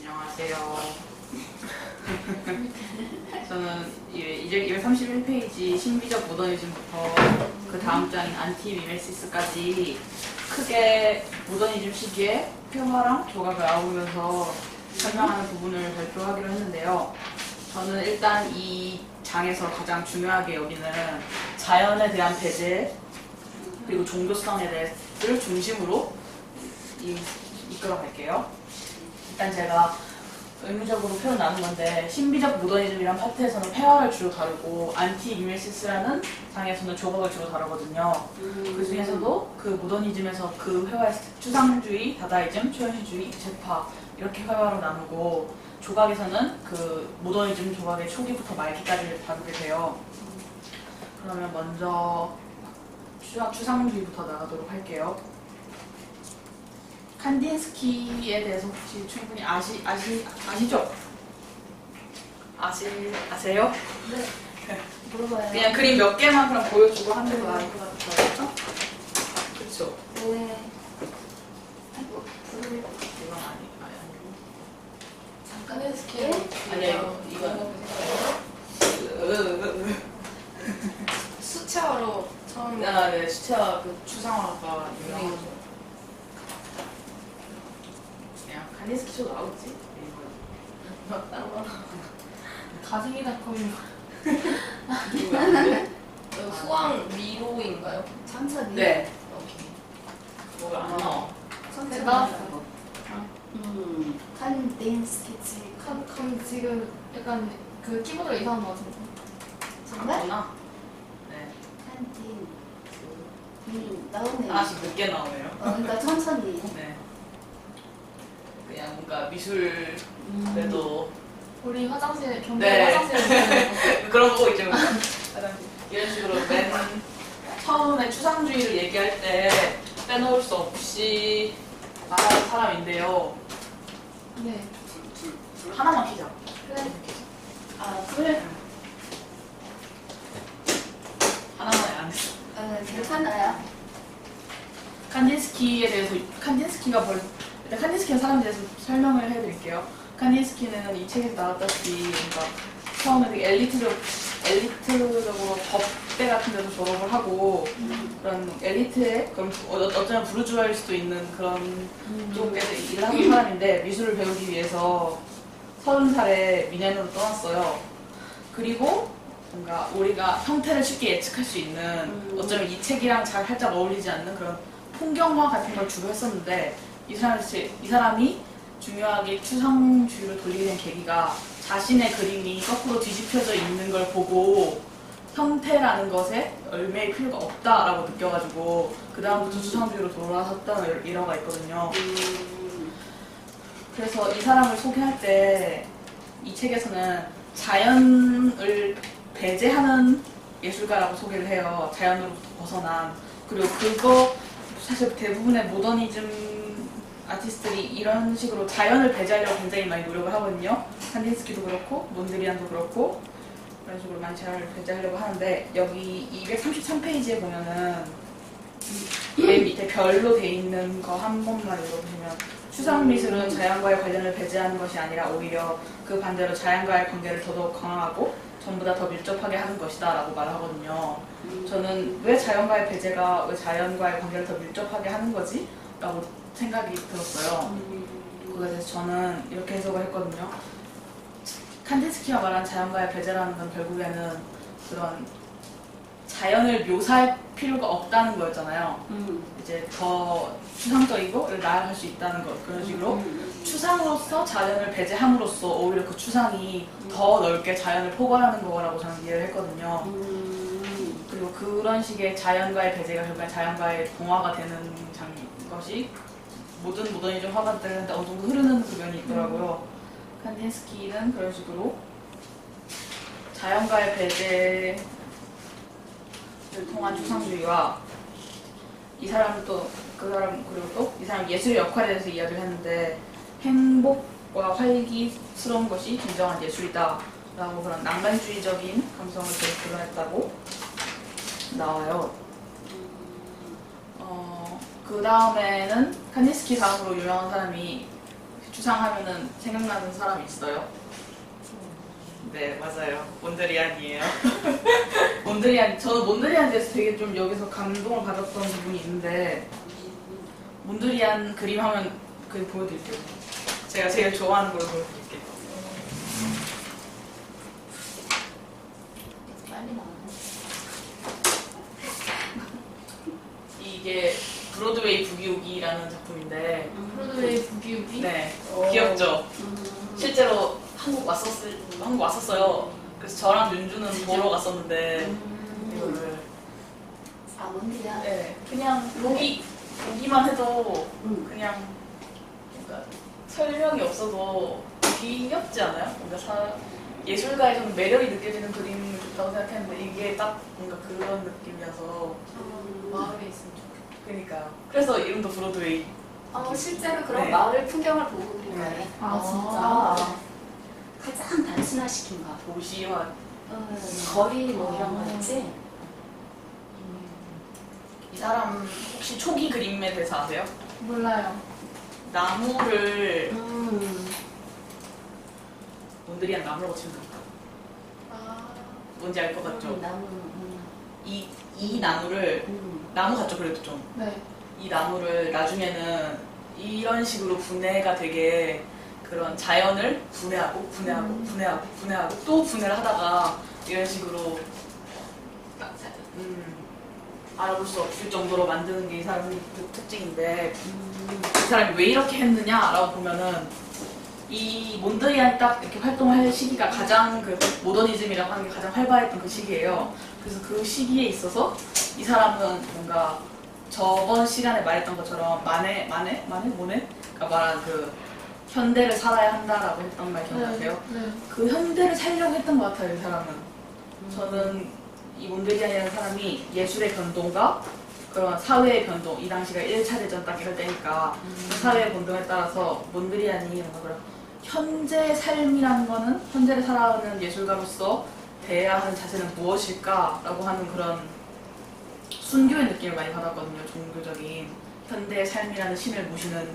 안녕하세요. 저는 231페이지 신비적 모더니즘부터 그 다음 장인 안티미메시스까지 크게 모더니즘 시기에 회화랑 조각을 아우면서 설명하는 부분을 발표하기로 했는데요. 저는 일단 이 장에서 가장 중요하게 여기는 자연에 대한 배제 그리고 종교성에 대해서를 중심으로 이끌어 갈게요. 일단 제가 의무적으로 표현 나눈 건데 신비적 모더니즘이란 파트에서는 회화를 주로 다루고 안티미메시스라는 장에서는 조각을 주로 다루거든요. 그 중에서도 그 모더니즘에서 그 회화의 추상주의, 다다이즘, 초현실주의, 입체파 이렇게 회화로 나누고 조각에서는 그 모더니즘 조각의 초기부터 말기까지를 다루게 돼요. 그러면 먼저 추상주의부터 나가도록 할게요. 칸딘스키에 대해서 혹시 충분히 아시죠? 아세요? 네. 물어봐요. 그냥 그림 몇 개만 그럼 보여주고 하는 거 나을 것 같아요. 그렇죠? 네. 아이고, 부르를 이건 아니고. 잠깐의 스케일. 아니야 이건. 수채화로 처음. 네, 수채화 그 추상화가 유명하죠. 그냥 칸딘스키도 나오지? 가생이닷컴. 후왕 미로인가요? 천천히. 네. 오케이. 뭐가 안 나와. 천천히. 나왔어. 칸딘스키치. 칸 지금 약간 그 키보드가 이상한 것 같은데. 정말? 맞구나. 네. 칸딘. 나오네. 하나씩 늦게 나오네요. 그러니까 천천히. 네. 그냥 뭔가 미술에도 우리 화장실 경대 네. 화장실 그런 거 있죠. 이런 식으로 맨 처음에 추상주의를 얘기할 때 빼놓을 수 없이 말하는 사람인데요. 네. 둘 하나만 키자. 그래. 불. 하나만 안 돼. 괜찮아요. 칸딘스키에 대해서 일단 칸딘스키의 사람에 대해서 설명을 해드릴게요. 칸딘스키는 이 책에서 나왔다시피 그러니까 처음에 되게 엘리트적으로 법대 같은 데서 졸업을 하고 그런 엘리트의 그럼 어쩌면 부르주아일 수도 있는 그런 쪽에서 일을 하는 사람인데 미술을 배우기 위해서 30살에 미넨으로 떠났어요. 그리고 뭔가 우리가 형태를 쉽게 예측할 수 있는 어쩌면 이 책이랑 잘 살짝 어울리지 않는 그런 풍경화 같은 걸 주로 했었는데 이 사람이 중요하게 추상주의를 돌리게 된 계기가 자신의 그림이 거꾸로 뒤집혀져 있는 걸 보고 형태라는 것에 얼매일 필요가 없다라고 느껴가지고 그 다음부터 추상주의로 돌아섰다는 일화가 있거든요. 그래서 이 사람을 소개할 때 이 책에서는 자연을 배제하는 예술가라고 소개를 해요. 자연으로부터 벗어난. 그리고 그거 사실 대부분의 모더니즘 아티스트들이 이런 식으로 자연을 배제하려고 굉장히 많이 노력을 하거든요. 칸딘스키도 그렇고 몬드리안도 그렇고 이런 식으로 많이 자연을 배제하려고 하는데 여기 233페이지에 보면은 맨 밑에 별로 돼 있는 거 한 번만 읽어보시면 추상미술은 자연과의 관련을 배제하는 것이 아니라 오히려 그 반대로 자연과의 관계를 더더욱 강화하고 전보다 더 밀접하게 하는 것이다 라고 말하거든요. 저는 왜 자연과의 배제가 왜 자연과의 관계를 더 밀접하게 하는 거지? 라고 생각이 들었어요. 그거에 대해서 저는 이렇게 해석을 했거든요. 칸딘스키가 말한 자연과의 배제라는 건 결국에는 그런 자연을 묘사할 필요가 없다는 거였잖아요. 이제 더 추상적이고 나아갈 수 있다는 것 그런 식으로 추상으로서 자연을 배제함으로써 오히려 그 추상이 더 넓게 자연을 포괄하는 거라고 저는 이해를 했거든요. 그리고 그런 식의 자연과의 배제가 결국엔 자연과의 동화가 되는 것이 모든 모더니즘 화가들한테 어느 정도 흐르는 그 면이 있더라고요. 칸딘스키는 그런 식으로 자연과의 배제를 통한 추상주의와 이 사람은 또 그 사람 그리고 또 이 사람 예술의 역할에 대해서 이야기를 했는데 행복과 활기스러운 것이 진정한 예술이다 라고 그런 낭만주의적인 감성을 계속 드러냈다고 나와요. 그 다음에는 칸딘스키 다음으로 유명한 사람이 추상하면은 생각나는 사람이 있어요? 네, 맞아요. 몬드리안이에요. 몬드리안, 저는 몬드리안에 대해서 되게 좀 여기서 감동을 받았던 부분이 있는데, 몬드리안 그림 하면 그림 보여드릴게요. 제가 제일 좋아하는 걸 보여드릴게요. 빨리 나와. 이게 브로드웨이 부기우기라는 작품인데, 브로드웨이 부기우기? 네, 귀엽죠? 실제로 한국 왔었어요. 그래서 저랑 윤주는 보러 갔었는데, 이거를. 아, 뭔데야? 네, 그냥 보기만 해도 그냥 뭔가 설명이 없어도 귀엽지 않아요? 뭔가 예술가의 좀 매력이 느껴지는 그림이 좋다고 생각했는데 이게 딱 뭔가 그런 느낌이어서 마을에 있으면 좋겠다. 그러니까 그래서 이름도 브로드웨이. 실제로 그런 네. 마을 풍경을 보고 그린 거예요? 네. 아, 가장 단순화시킨 거. 도시화. 거리 뭐 이런 거였지? 이 사람 혹시 초기 그림에 대해서 아세요? 몰라요. 나무를 몬드리안 나무라고 치면 될까? 아, 뭔지 알 것 같죠? 나무. 이 나무를 나무 같죠? 그래도 좀. 네. 이 나무를 나중에는 이런 식으로 분해가 되게 그런 자연을 분해하고 또 분해를 하다가 이런 식으로 알아볼 수 없을 정도로 만드는 게 이 사람의 특징인데 이 사람이 왜 이렇게 했느냐라고 보면은 이 몬드리안 딱 이렇게 활동할 시기가 가장 그 모더니즘이라고 하는 게 가장 활발했던 그 시기예요. 그래서 그 시기에 있어서 이 사람은 뭔가 저번 시간에 말했던 것처럼 모네가 말한 그 현대를 살아야 한다라고 했던 말 기억나세요? 네. 그 현대를 살려고 했던 것 같아요, 이 사람은. 저는 이 몬드리안이라는 사람이 예술의 변동과 그런 사회의 변동, 이 당시가 1차 대전 딱 이럴 때니까 그 사회의 변동에 따라서 몬드리안이 뭔가 그런 현재 삶이라는 거는 현재를 살아가는 예술가로서 대해야 하는 자세는 무엇일까라고 하는 그런 순교의 느낌을 많이 받았거든요. 종교적인 현대의 삶이라는 신을 모시는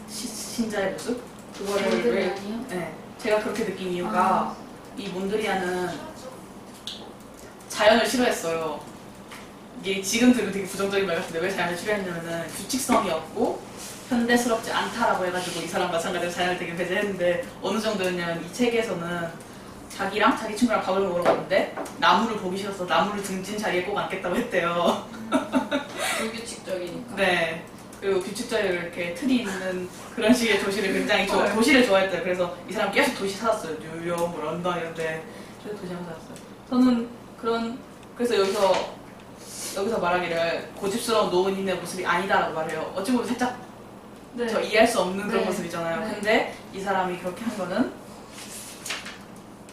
신자의 모습? 그거를 몬드리안이요? 네, 제가 그렇게 느낀 이유가 이 몬드리안은 자연을 싫어했어요. 이게 지금 들으면 되게 부정적인 말 같은데 왜 자연을 싫어했냐면은 규칙성이 없고 현대스럽지 않다라고 해가지고 이 사람 마찬가지로 자연을 되게 배제했는데 어느 정도였냐면 이 책에서는 자기 친구랑 밥을 먹으러 갔는데 나무를 보기 싫어서 나무를 등진 자리에 꼭 앉겠다고 했대요. 불규칙적이니까. 네. 그리고 규칙적으로 이렇게 틀이 있는 그런 식의 도시를 굉장히 도시를 좋아했대요. 그래서 이 사람 계속 도시 살았어요. 뉴욕, 뭐 런던 이런데 계속 도시 살았어요. 저는 그래서 여기서 말하기를 고집스러운 노인의 모습이 아니다라고 말해요. 어찌 보면 살짝 네. 저 이해할 수 없는 그런 네. 모습이잖아요. 네. 근데 이 사람이 그렇게 한 거는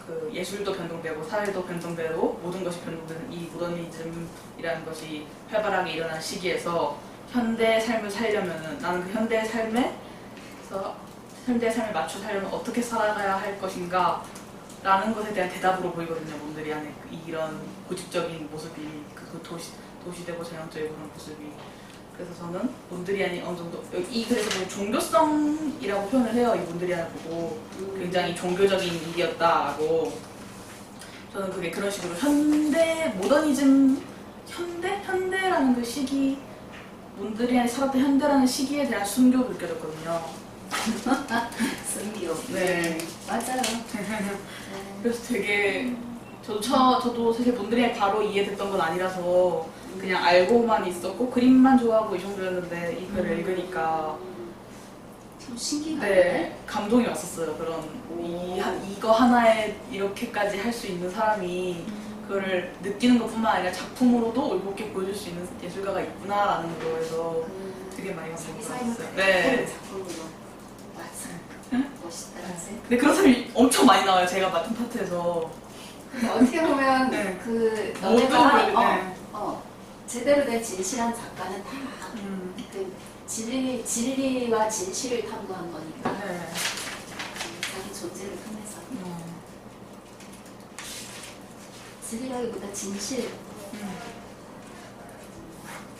그 예술도 변동되고 사회도 변동되고 모든 것이 변동되는 이 모더니즘이라는 것이 활발하게 일어난 시기에서 현대의 삶을 살려면은 나는 그 현대의 삶에 맞춰 살려면 어떻게 살아가야 할 것인가 라는 것에 대한 대답으로 보이거든요. 몬드리안의 이런 고집적인 모습이 그 도시되고 전형적인 그런 모습이. 그래서 저는 몬드리안이 어느 정도 그래서 종교성이라고 표현을 해요. 이 몬드리안을 보고 굉장히 종교적인 일이었다라고. 저는 그게 그런 식으로 현대라는 그 시기, 몬드리안이 살았던 현대라는 시기에 대한 순교로 느껴졌거든요. 순교. 네. 맞아요. 그래서 되게 저도 사실 몬드리안이 바로 이해됐던 건 아니라서 그냥 알고만 있었고 그림만 좋아하고 이 정도였는데 이 글을 읽으니까 참 신기하네. 네, 감동이 왔었어요. 그런 이거 하나에 이렇게까지 할 수 있는 사람이 그거를 느끼는 것뿐만 아니라 작품으로도 올곧게 보여줄 수 있는 예술가가 있구나라는 거에서 되게 많이 자기 감동을 삶을 받았어요. 그대로 네. 작품으로. 맞아. 멋있다. 그치? 근데 그런 사람이 엄청 많이 나와요. 제가 맡은 파트에서. 근데 어떻게 보면 네. 그 모든 너네가 네. 제대로 된 진실한 작가는 다 그 진리와 진실을 탐구한 거니까 네. 자기 존재를 통해서 진리라기보다 진실.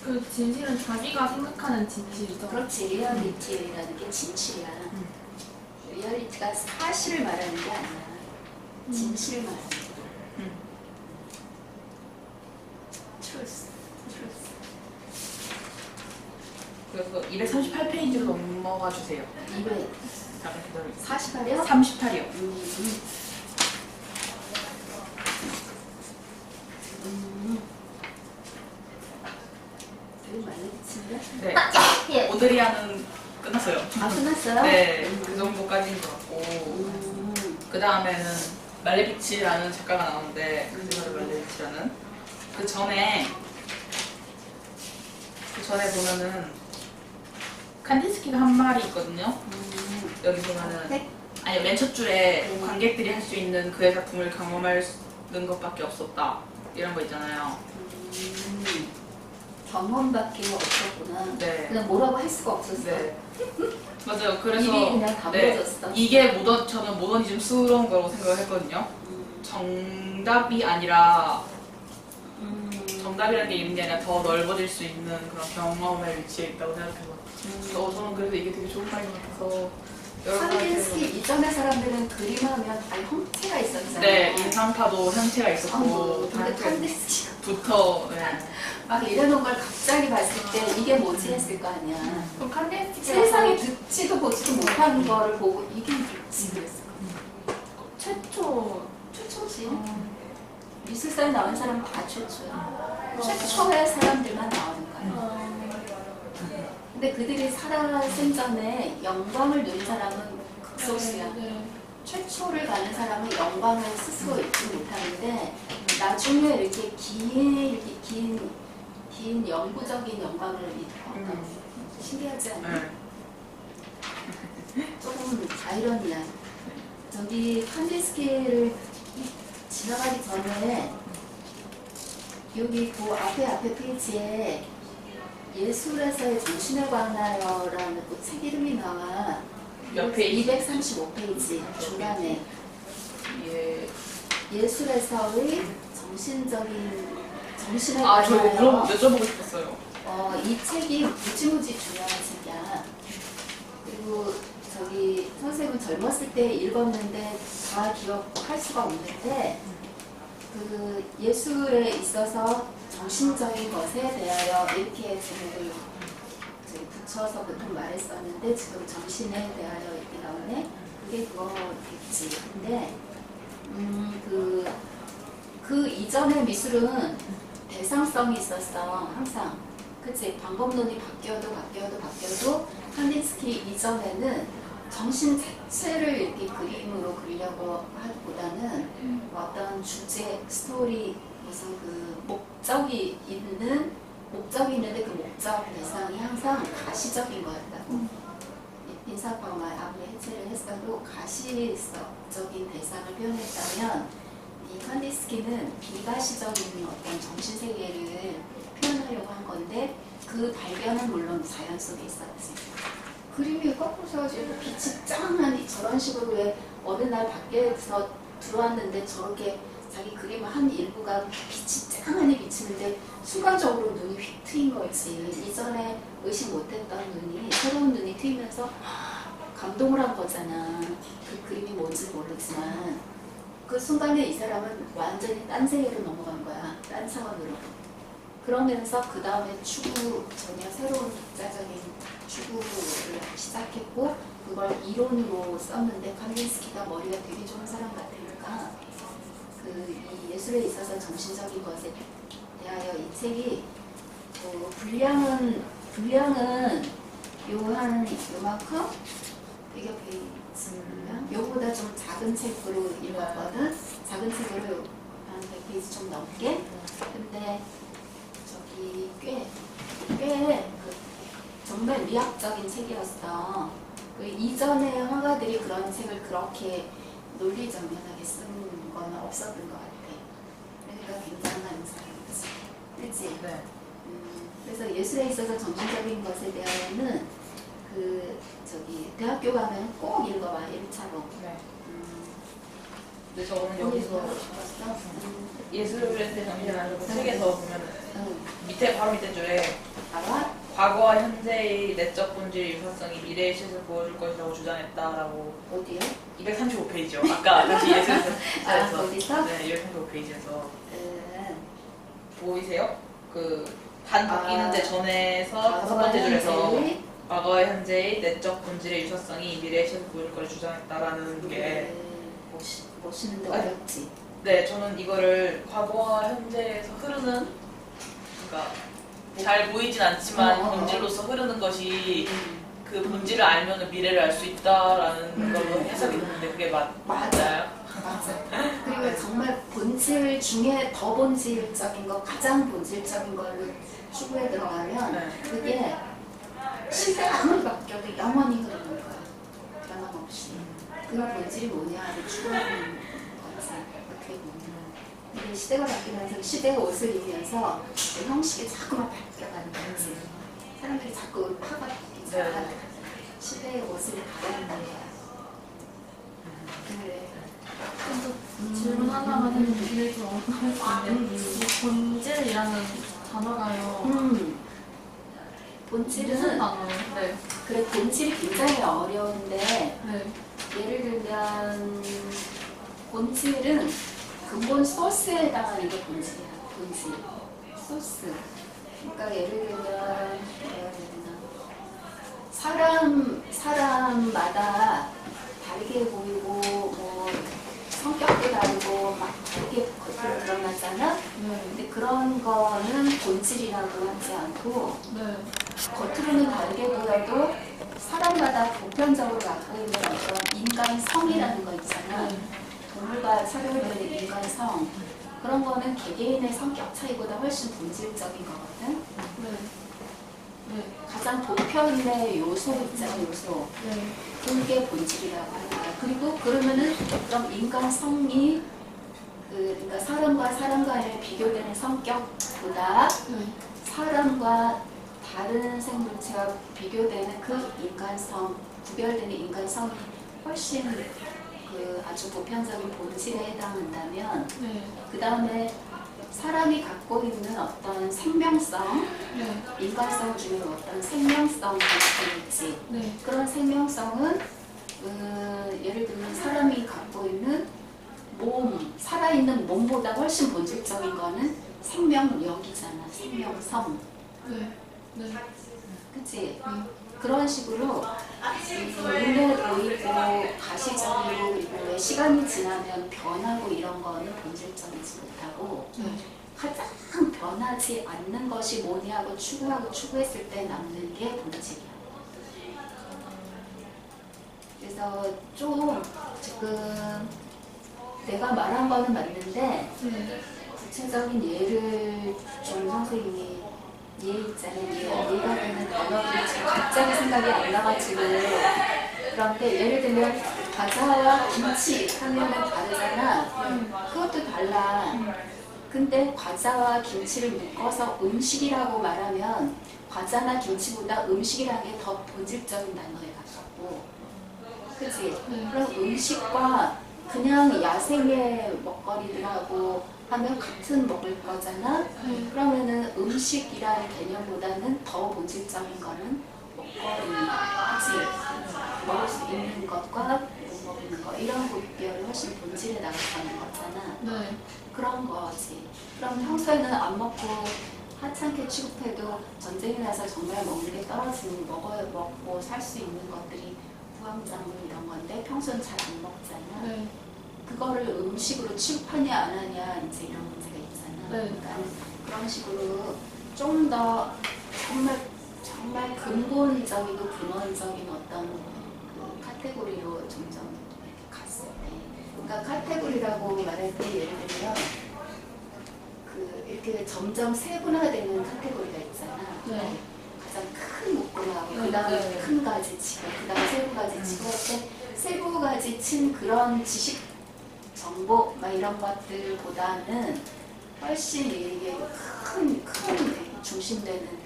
그 진실은 자기가 생각하는 진실이죠. 그렇지. 리얼리티라는 게 진실이야. 팩트가 사실을 말하는 게 아니라 진실을 말하는 거야. truth. 그래서 238페이지로 넘어가 주세요. 200. 잠깐 기다려. 48이요? 38이요. 되게 많이 미친데? 네. 예. 오드리아는 끝났어요. 아, 끝났어요? 네, 그 정도까지인 것 같고 그 다음에는 말레비치라는 작가가 나오는데 말레비치라는 그 전에 보면은 칸디스키가 한 말이 있거든요. 여기 보면은 네? 아니 맨 첫 줄에 관객들이 할 수 있는 그의 작품을 경험하는 것밖에 없었다 이런 거 있잖아요. 경험밖에 없었구나. 네. 그냥 뭐라고 할 수가 없었어. 네. 맞아요. 그래서 입이 그냥 다물어졌어. 이게 저는 모더니즘스러운 거라고 생각을 했거든요. 정답이 아니라 정답이라는 게 있는 게 아니라 더 넓어질 수 있는 그런 경험의 위치에 있다고 생각해서 저는 그래서 이게 되게 좋은 말인 것 같아서 여러 가지 칸디스키 이전의 사람들은 그림하면 다 형태가 있었잖아요. 네, 인상파도 형태가 있었고 근데 칸디스키가 부터 네. 막 이래놓은 걸 갑자기 봤을 때 이게 뭐지 했을 거 아니야. 그럼 칸디스키가 세상에 듣지도 보지도 못한 거를 보고 이게 뭐지 그랬어. 최초지. 미술사에 나온 사람은 다 최초야. 최초의 사람들만 나오는 거야. 근데 그들이 살아생전에 영광을 누린 사람은 극소수야. 최초를 가는 사람은 영광을 스스로 잊지 못하는데 나중에 이렇게 긴 영구적인 영광을 잊고 신기하지 않아? 네. 조금 아이러니야. 저기 칸디스키를 지나가기 전에 여기 그 앞에 페이지에 예술에서의 정신에 관하여라는 그 책 이름이 나와. 몇 페이지? 235페이지 중간에 예. 예술에서의 정신에 저 이거 관하여. 여쭤보고 싶었어요. 이 책이 무지무지 중요한 책이야. 그리고 저기 선생님은 젊었을 때 읽었는데 다 기억할 수가 없는데 그 예술에 있어서 정신적인 것에 대하여 이렇게 제목을 붙여서 보통 말했었는데 지금 정신에 대하여 이렇게 나오네. 그게 그거겠지. 근데 그 이전의 미술은 대상성이 있었어. 항상. 그치? 방법론이 바뀌어도 칸디스키 이전에는 정신 자체를 이렇게 그림으로 그리려고 하기보다는 어떤 주제, 스토리, 무슨 그 목적이 있는데 그 목적 대상이 항상 가시적인 거였다고. 인사과가 아무리 해체를 했어도 가시적인 대상을 표현했다면 이 칸디스키는 비가시적인 어떤 정신세계를 표현하려고 한 건데 그 발견은 물론 자연 속에 있었지. 그림이 거꾸로 서가지고 빛이 짱하니 저런 식으로 왜 어느 날 밖에서 들어왔는데 저렇게 자기 그림 한 일부가 빛이 짱하니 비치는데 순간적으로 눈이 휙 트인 거지. 이전에 의식 못했던 눈이 새로운 눈이 트이면서 감동을 한 거잖아. 그 그림이 뭔지 모르지만 그 순간에 이 사람은 완전히 딴 세계로 넘어간 거야. 딴 차원으로. 그러면서 그 다음에 전혀 새로운 독자적인 추구를 시작했고 그걸 이론으로 썼는데 칸디스키가 머리가 되게 좋은 사람 같으니까 이 예술에 있어서 정신적인 것에 대하여 이 책이 분량은 요만큼 되게 페이지면 요보다 좀 작은 책으로 읽었거든. 작은 책으로 한 100페이지 좀 넘게. 근데 저기 꽤 정말 미학적인 책이었어. 그 이전의 화가들이 그런 책을 그렇게 논리정연하게 쓴 건 없었던 것 같아. 그러니까 굉장한 사람이지. 그치? 네. 그래서 예술에 있어서 정신적인 것에 대하여는 대학교 가면 꼭 읽어봐. 1차로. 네. 근데 저는 여기서 예술에 대한 정신을 알고 책에서 보면은 바로 밑에 줄에 알아? 과거와 현재의 내적 본질 유사성이 미래의 실을 보여줄 것이라고 주장했다라고 어디요? 235페이지요. 아까 다시 예술에서 아, 어디서? 네, 235페이지에서 음, 보이세요? 그 반 바뀌는데 전에서 다섯 과거와 번째 줄에서 현재의 과거와 현재의 내적 본질의 유사성이 미래의 실을 보여줄 것을 주장했다라는 게 멋있는데 아니, 어렵지. 네, 저는 이거를 과거와 현재에서 흐르는 그러니까 잘 보이진 않지만 본질로서 흐르는 것이 그 본질을 알면 미래를 알 수 있다라는 걸로 해석이 됐는데 그게 맞아요? 맞아. 그리고 정말 본질 중에 더 본질적인 거, 가장 본질적인 걸로 추구해 들어가면 네. 그게 시대 아무리 바뀌어도 영원히 흐르는 거야. 변함없이. 그 본질이 뭐냐를 추구하는 거지. 어떻게 보면. 근데 시대가 바뀌면서 시대의 옷을 입으면서 그 형식이 자꾸만 바뀌어가는 거지. 사람들이 자꾸 파가 바뀌잖아. 네. 시대의 옷을 갈아입는 거야. 그래. 질문 하나만 해도 이게 좀 어려운데 이 본질이라는 단어가요. 무슨 본질은 단어예요? 네. 그래 본질이 굉장히 어려운데 네. 예를 들면 본질은 근본 소스에 해당하는 게 본질이야. 본질 소스. 그러니까 예를 들면 뭐라 해야 되나 사람마다 다르게 보이고 뭐 성격도 다르고 막 다르게 겉으로 드러나잖아. 근데 그런 거는 본질이라고 하지 않고 네. 겉으로는 다르게 보여도 사람마다 보편적으로 갖고 있는 어떤 인간성이라는 거 있잖아. 동물과 차별되는 인간성. 그런 거는 개개인의 성격 차이보다 훨씬 본질적인 거거든. 네. 네. 가장 보편의 요소 있잖아, 요소. 네. 그게 본질이라고 하는 거야. 그리고 그러면은 그럼 인간성이 그러니까 사람과 사람 간에 비교되는 성격보다 네. 사람과 다른 생물체와 비교되는 그 인간성, 구별되는 인간성이 훨씬 그 아주 보편적인 본질에 해당한다면 네. 그 다음에 사람이 갖고 있는 어떤 생명성, 네. 인간성 중에 어떤 생명성이 있지. 네. 그런 생명성은 예를 들면 사람이 갖고 있는 몸, 살아있는 몸보다 훨씬 본질적인 거는 생명력이잖아. 생명성. 네. 네. 그치? 그런 식으로 눈에 보이고 가시적이고 그리고 왜 시간이 지나면 변하고 이런 거는 본질적이지 못하고 네. 가장 변하지 않는 것이 뭐냐고 추구했을 때 남는 게 본질이야. 그래서 좀 지금 내가 말한 거는 맞는데 네. 구체적인 예를 좀 선생님이 얘 있잖아요. 얘가 되는 단어들이 지금 갑자기 생각이 안 나가지고 그런데 예를 들면 과자와 김치 하면은 다르잖아. 그것도 달라. 근데 과자와 김치를 묶어서 음식이라고 말하면 과자나 김치보다 음식이라는 게 더 본질적인 단어에 가깝고 그치? 그럼 음식과 그냥 야생의 먹거리들하고 하면 같은 먹을 거잖아? 그러면은 음식이라는 개념보다는 더 본질적인 거는 먹거리, 그치? 먹을 수 있는 것과 못 먹는 거 이런 구별이 훨씬 본질에 나가는 거잖아. 네. 그런 거지. 그럼 평소에는 안 먹고 하찮게 취급해도 전쟁이 나서 정말 먹는 게 떨어지는 먹고 살 수 있는 것들이 부황작물 이런 건데 평소는 잘 안 먹잖아. 네. 그거를 음식으로 취급하냐 안 하냐 이제 이런 문제가 있잖아. 네. 그러니까 그런 식으로 좀 더 정말 근본적이고 근원적인 어떤 그 카테고리로 점점 이렇게 갔을 때, 그러니까 카테고리라고 말할 때 예를 들면 그 이렇게 점점 세분화되는 카테고리가 있잖아. 네. 가장 큰 묶음하고 네, 그 다음에 네. 큰 가지치고 그 다음에 세부 가지치고 할 때 세부 가지친 그런 지식 정보 막 이런 것들보다는 훨씬 이게 큰 중심되는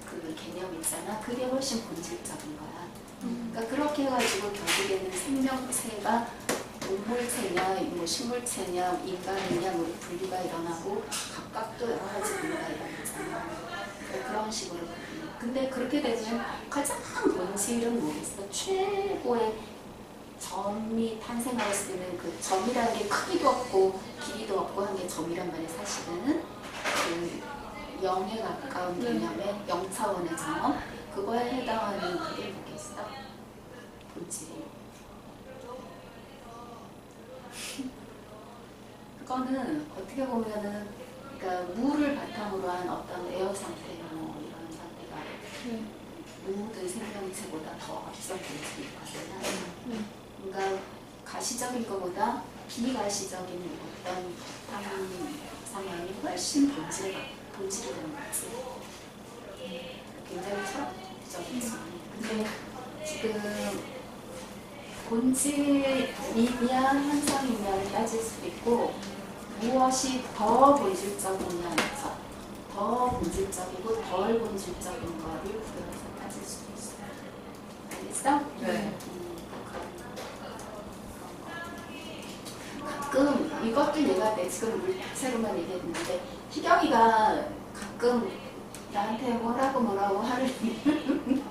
그 개념 있잖아. 그게 훨씬 본질적인 거야. 그러니까 그렇게 해가지고 결국에는 생명체가 동물체냐, 뭐 식물체냐, 인간이냐, 뭐 분류가 일어나고 각각 또 여러 가지 분류가 일어나잖아. 그런 식으로 근데 그렇게 되면 가장 본질은 뭐겠어? 최고의 점이 탄생할 수 있는 그 점이라는 게 크기도 없고 길이도 없고 한 게 점이란 말이야. 사실은 그 0에 가까운 개념의 0차원의 점 그거에 해당하는 그게 뭐겠어? 본질이. 그거는 어떻게 보면은 그러니까 무를 바탕으로 한 어떤 에어 상태 뭐 이런 상태가 모든 생명체보다 더 앞선 본질이거든요. 그러니까 가시적인 것보다 비가시적인 어떤 상황이 훨씬 본질이 되는 거지. 굉장히 철학적이지. 근데 지금 본질이냐 현상이냐를 따질 수도 있고 무엇이 더 본질적이냐에서 더 본질적이고 덜 본질적인 거를 구별해서 따질 수도 있어요. 알겠어? 네. 가끔 이것도 얘가 내 지금 물체로만 얘기했는데 희경이가 가끔 나한테 뭐라고 하는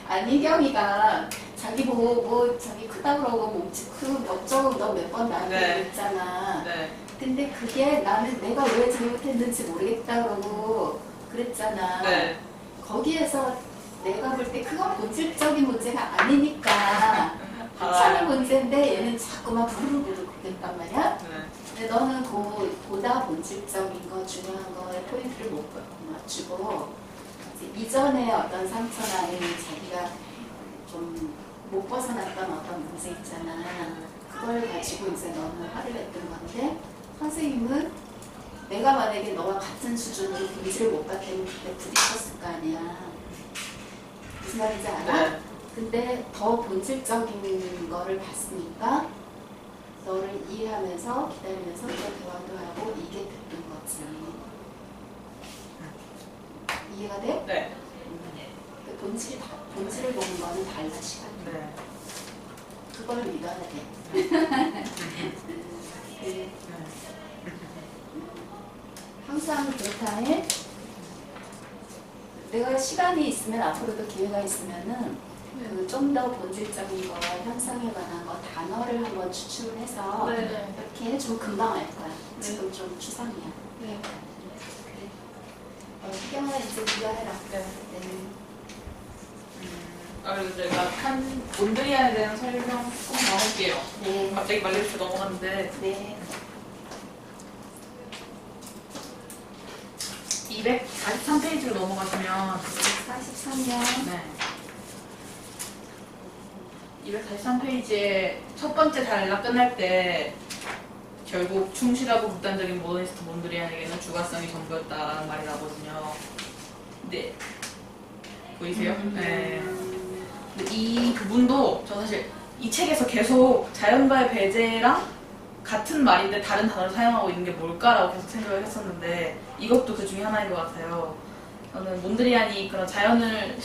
아니 희경이가 자기 보고 뭐 자기 크다 그러고 몸치 크고 어쩌고 너 몇 번 나한테 네. 그랬잖아. 네. 근데 그게 나는 내가 왜 잘못했는지 모르겠다 그러고 그랬잖아. 네. 거기에서 내가 볼 때 그건 본질적인 문제가 아니니까 하찮은 문제인데 얘는 자꾸만 부르르부르 그랬단 말이야. 네. 근데 너는 보다 본질적인 거 중요한 거에 포인트를 못 맞추고 이제 이전에 어떤 상처나 아니면 자기가 좀 못 벗어났던 어떤 문제 있잖아. 그걸 가지고 이제 너는 화를 냈던 건데 선생님은 내가 만약에 너와 같은 수준으로 본질을 못 봤다면 그때 부딪혔을 거 아니야. 무슨 말인지 알아? 네. 근데 더 본질적인 거를 봤으니까 너를 이해하면서 기다리면서 또 대화도 하고 이게 됐던 거지. 이해가 돼? 네. 본질을 보는 거는 달라 시간. 네. 그걸 믿어야 돼. 그, 항상 그렇다 해. 내가 시간이 있으면 앞으로도 기회가 있으면은 그 좀 더 본질적인 거와 현상에 관한 거 단어를 한번 추출을 해서 네. 이렇게 좀 금방 알 거야. 지금 좀 추상이야. 네. 희경아 이제 네가 해라. 네. 네. 그리고 제가 몬드리안에 대한 설명 꼭 나올게요. 네. 갑자기 말레이시아 넘어갔는데 네. 243페이지로 넘어가시면 43년. 네. 243페이지에 첫 번째 단락 끝날 때 결국 충실하고 극단적인 모더니스트 몬드리안에게는 주관성이 전부였다라는 말이 나거든요. 네. 보이세요? 네. 근데 이 부분도 저 사실 이 책에서 계속 자연과의 배제랑 같은 말인데 다른 단어를 사용하고 있는 게 뭘까라고 계속 생각을 했었는데 이것도 그 중에 하나인 것 같아요. 저는 몬드리안이 그런 자연을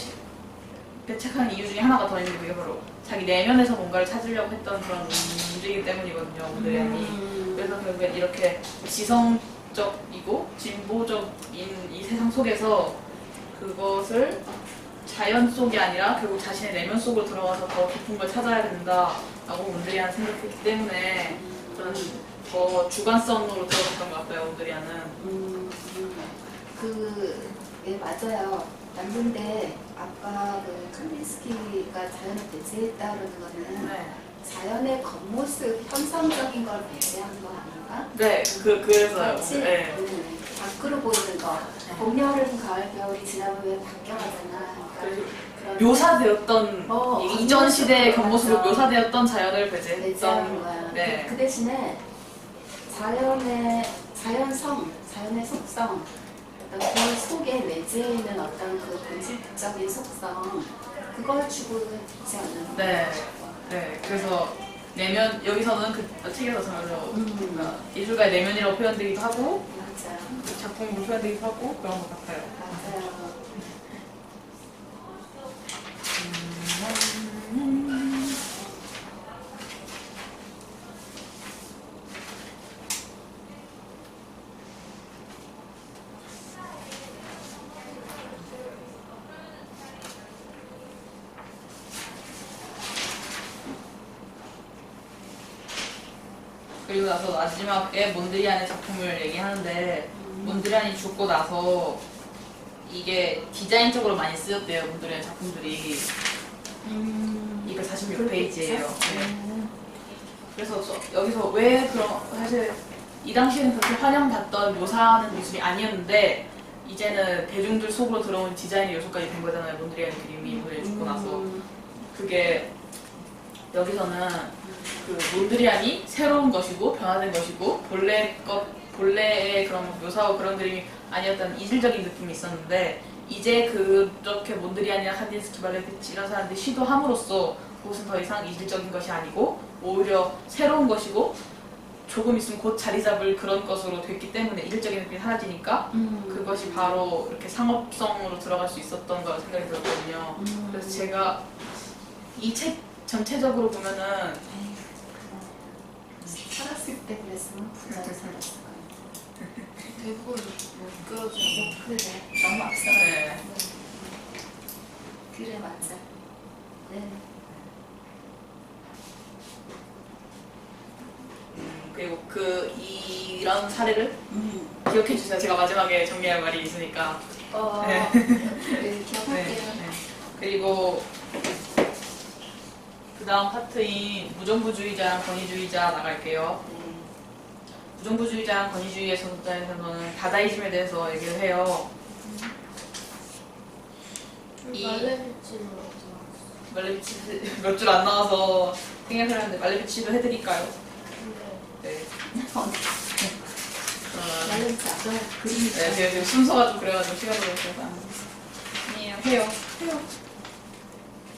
배척하는 이유 중에 하나가 더 있는데 그게 바로 자기 내면에서 뭔가를 찾으려고 했던 그런 문제이기 때문이거든요. 몬드리안이. 그래서 결국엔 이렇게 지성적이고 진보적인 이 세상 속에서 그것을 자연 속이 아니라 결국 자신의 내면 속으로 들어가서 더 깊은 걸 찾아야 된다라고 몬드리안은 생각했기 때문에 저는 더 주관성으로 들어갔던 것 같아요. 몬드리안은. 예, 맞아요. 맞는데 아까 그 칸디스키가 자연을 배제했다 그러는 거는 네. 자연의 겉모습, 현상적인 걸 배제한 거 아닌가? 네, 그래서요. 그렇지? 네. 밖으로 보이는 거. 봄, 여름, 가을, 겨울이 지나면 왜 바뀌어가잖아. 그러니까 그런 묘사되었던 이전 시대의 겉모습으로 맞아. 묘사되었던 자연을 배제한 배제했던 거야. 네. 그 대신에 자연성, 자연의 속성, 어떤 그 속에 내재해 있는 어떤 그 본질적인 속성, 그걸 추구를 하지 않는 네. 네. 그래서 내면 여기서는 그 책에서 저는 뭔가 예술가의 내면이라고 표현되기도 하고 맞아요. 작품으로 표현되기도 하고 그런 것 같아요. 맞아요. 그리고 나서 마지막에 몬드리안의 작품을 얘기하는데 몬드리안이 죽고 나서 이게 디자인적으로 많이 쓰였대요. 몬드리안 작품들이. 246페이지예요. 그래서 여기서 왜 그런 사실 이 당시에는 그렇게 환영받던 묘사하는 미술이 아니었는데 이제는 대중들 속으로 들어온 디자인의 요소까지 된 거잖아요. 몬드리안 그림이 몬드리안이 죽고 나서. 그게 여기서는 그 몬드리안이 새로운 것이고 변화된 것이고 본래의 그런 묘사하고 그런 그림이 아니었다는 이질적인 느낌이 있었는데 이제 그렇게 몬드리안이나 칸디스키, 말레비치 이런 사람들이 시도함으로써 그것은 더 이상 이질적인 것이 아니고 오히려 새로운 것이고 조금 있으면 곧 자리 잡을 그런 것으로 됐기 때문에 이질적인 느낌이 사라지니까 그것이 바로 이렇게 상업성으로 들어갈 수 있었던 거라고 생각이 들었거든요. 그래서 제가 이 책 전체적으로 보면은 살았을 때 그랬으면 부자로 살았을 거예요. 대부분 못 끌어주고. 그래, 너무 앞서가. 네. 그래, 맞아. 네. 그리고 이런 사례를 기억해 주세요. 제가 마지막에 정리할 말이 있으니까. 네. 네, 기억할게요. 네. 그리고 그 다음 파트인 무정부주의자랑 권위주의자 나갈게요. 네. 무정부주의자랑 권위주의에서는 다다이즘에 대해서 얘기를 해요. 말레비치로 말레비치 몇 줄 안 나와서 생각을 하는데 말레비치도 해드릴까요? 네. 말레비치 아까 그림이 네, 제가 지금 순서가 좀 그래가지고 시간을 그래서 아니에요. 해요.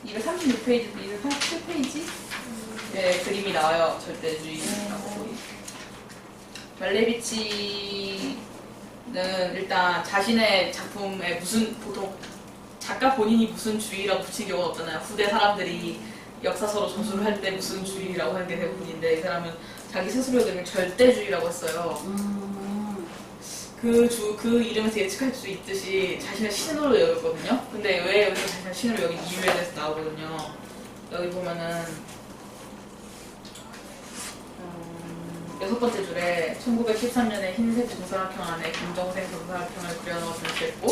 236페이지, 237페이지? 네, 그림이 나와요. 절대주의라고. 말레비치는 일단 자신의 작품에 보통 작가 본인이 무슨 주의라고 붙인 경우가 없잖아요. 후대 사람들이 역사서로 저술을 할 때 무슨 주의라고 하는 게 대부분인데 이 사람은 자기 스스로의 그림을 절대주의라고 했어요. 그 이름에서 예측할 수 있듯이 자신을 신으로 여겼거든요. 근데 왜 여기서 자신을 신으로 여긴 이유에 대해서 나오거든요. 여기 보면은 6번째 줄에 1913년에 흰색 정사각형 안에 김정생 정사각형을 그려넣어 전시했고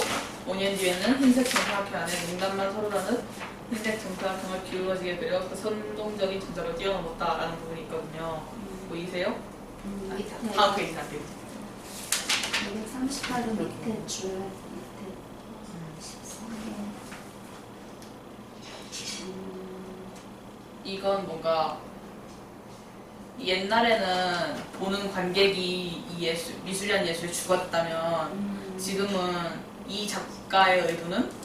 5년 뒤에는 흰색 정사각형 안에 농담만 서로라는 흰색 정사각형을 기울어지게 그려 그 선동적인 전자로 뛰어넘었다라는 부분이 있거든요. 보이세요? 다음 페이지. 238호 밑에 줄 밑에 13개. 이건 뭔가 옛날에는 보는 관객이 이 미술이란 예술에 죽었다면 지금은 이 작가의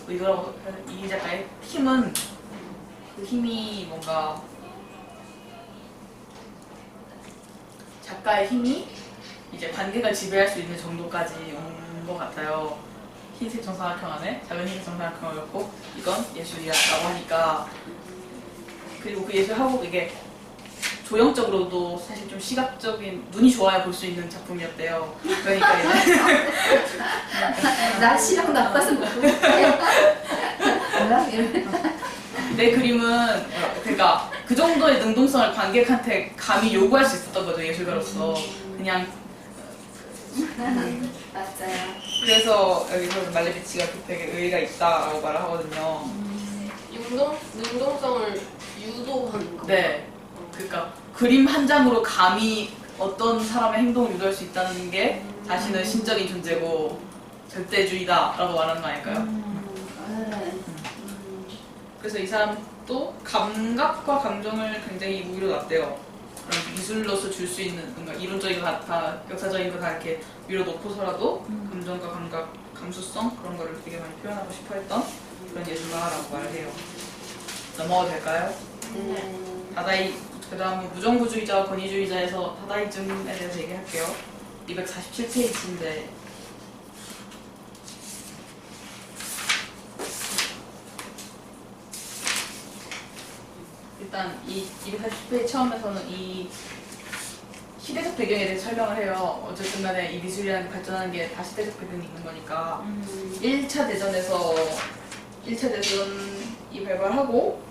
의도라고 이 작가의 힘은 그 힘이 뭔가 작가의 힘이 이제 관객을 지배할 수 있는 정도까지 온 것 같아요. 흰색 정사각형 안에 작은 흰색 정사각형을 넣고 이건 예술이라고 하니까 그리고 그 예술하고 이게 조형적으로도 사실 좀 시각적인 눈이 좋아야 볼 수 있는 작품이었대요. 그러니까 이제 나 시력 나빠서 못 보겠어요. 내 그림은 그러니까 그 정도의 능동성을 관객한테 감히 요구할 수 있었던 거죠, 예술가로서. 그냥 맞아요. 그래서 여기서 말레비치가 되게 의의가 있다라고 말을 하거든요. 능동성을 유도하는 거. 네. 그러니까 그림 한 장으로 감히 어떤 사람의 행동을 유도할 수 있다는 게 자신의 신적인 존재고 절대주의다라고 말하는 거 아닐까요? 그래서 이 사람도 감각과 감정을 굉장히 무기로 놨대요. 그런 미술로서 줄 수 있는 뭔가 이론적인 거 다 역사적인 거 다 이렇게 위로 놓고서라도 감정과 감각, 감수성 그런 거를 되게 많이 표현하고 싶어 했던 그런 예술가라고 말을 해요. 넘어가도 될까요? 그 다음에 무정부주의자와 권위주의자에서 다다이즘에 대해서 얘기할게요. 247페이지인데 일단 이 240페이지 처음에서는 이 시대적 배경에 대해서 설명을 해요. 어쨌든 간에 이 미술이라는 게 발전하는 게 다 시대적 배경이 있는 거니까 1차 대전이 발발하고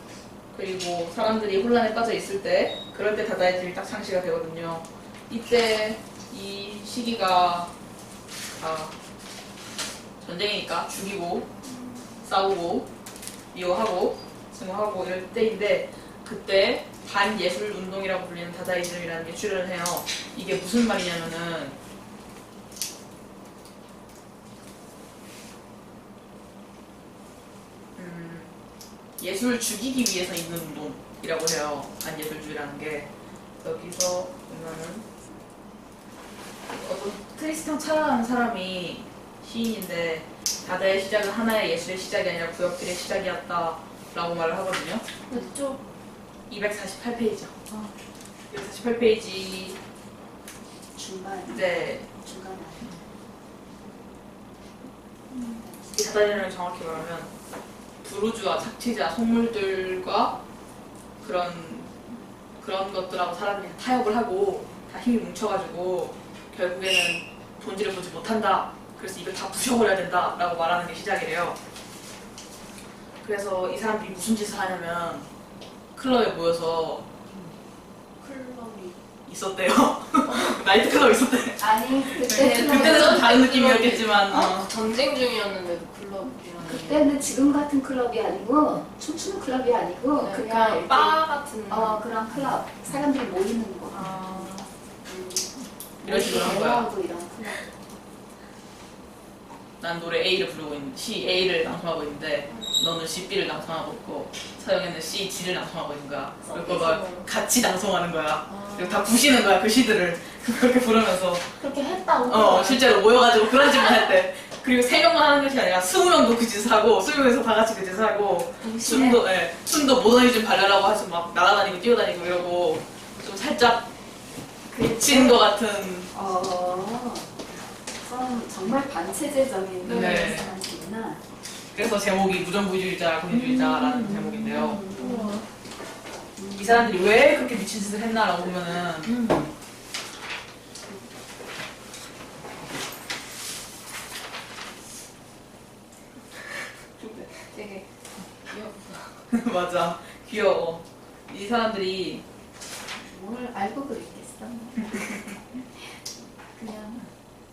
그리고 사람들이 혼란에 빠져 있을 때 그럴 때 다다이즘이 딱 상시가 되거든요. 이때 이 시기가 전쟁이니까 죽이고 싸우고 미워하고 증오하고 이럴 때인데 그때 반예술 운동이라고 불리는 다다이즘이라는 게 출현을 해요. 이게 무슨 말이냐면은 예술을 죽이기 위해서 있는 운동이라고 해요. 반예술주의라는 게. 여기서 보면은 어떤 트리스탄 차라는 사람이 시인인데 다다의 시작은 하나의 예술의 시작이 아니라 구역질의 시작이었다라고 말을 하거든요. 좀 248페이지요. 248페이지 중간. 네. 중간. 다다이즘을 정확히 말하면 부르주아, 착취자, 속물들과 그런 것들하고 사람들이 타협을 하고 다 힘이 뭉쳐가지고 결국에는 본질을 보지 못한다. 그래서 이걸 다 부셔버려야 된다라고 말하는 게 시작이래요. 그래서 이 사람들이 무슨 짓을 하냐면 클럽에 모여서 클럽이. 있었대요. 나이트클럽 있었대. 아니 그때는 좀 다른 느낌이었겠지만 전쟁 중이었는데도 클럽이라는. 그때는 지금 같은 클럽이 아니고 춤추는 클럽이 아니고 네, 그냥 이렇게 바 같은. 그런 클럽 사람들이 모이는 거. 이런 식으로 한 거야. 대화하고 이런 클럽. 난 노래 A를 부르고 있는 C A를 낭송하고 있는데 너는 C B를 낭송하고 있고 서영이는 C G를 낭송하고 있는 거야. 그리고 막 같이 낭송하는 거야. 그리고 다 부시는 거야 그 시들을 그렇게 부르면서. 그렇게 했다고. 실제로 모여가지고 그런 짓만 했대. 그리고 3명만 하는 것이 아니라 20명도 그 짓을 하고 20명에서 다 같이 그 짓을 하고 춤도 모더니즘 발랄하고 해서 막 날아다니고 뛰어다니고 이러고 좀 살짝 미친 것 같은. 그럼 정말 반체제적인 네. 사람이구나. 그래서 제목이 무정부주의자, 권위주의자라는 제목인데요. 이 사람들이 왜 그렇게 미친 짓을 했나라고 보면은 되게 맞아, 귀여워. 이 사람들이 뭘 알고 그랬겠어. 그냥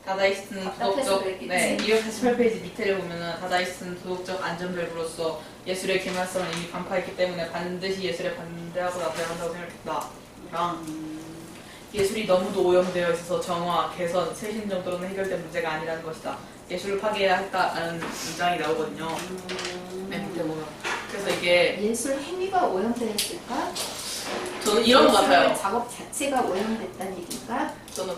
다다이스트는 답답해서 도덕적, 그랬겠지. 네, 248페이지 밑에를 보면은 다다이스트는 도덕적 안전벨브로서 예술의 개만성을 이미 간파했기 때문에 반드시 예술에 반대하고 나서야 한다고 생각했다. 예술이 너무도 오염되어 있어서 정화, 개선, 쇄신 정도로는 해결된 문제가 아니라는 것이다. 예술을 파괴해야 했다는 문장이 나오거든요. 맨 밑에 보면. 그래서 이게 예술 행위가 오염되어 있을까? 저는 이런 것 같아요. 예술 작업 자체가 오염됐다는 얘기인가? 제가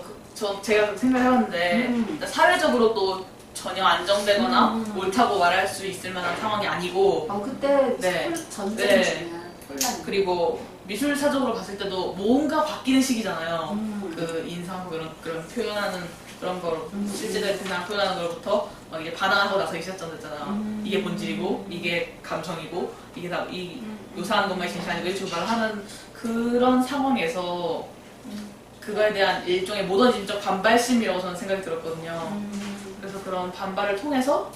그렇게 생각해봤는데 사회적으로 또 전혀 안정되거나 옳다고 말할 수 있을 만한 상황이 아니고 그때 네. 전쟁 네. 중이야. 혼란. 그리고 미술사적으로 봤을 때도 뭔가 바뀌는 시기잖아요. 음. 그 인상 그런 표현하는 그런 거 실제적인 세상 표현하는 것부터 막 이게 반항하고 나서 시작됐잖아. 이게 본질이고 이게 감정이고 이게 다 이 묘사하는 것만이 진실이 아니고 이런 식으로 말하는 그런 상황에서 그거에 대한 일종의 모더니즘적 반발심이라고 저는 생각이 들었거든요. 그래서 그런 반발을 통해서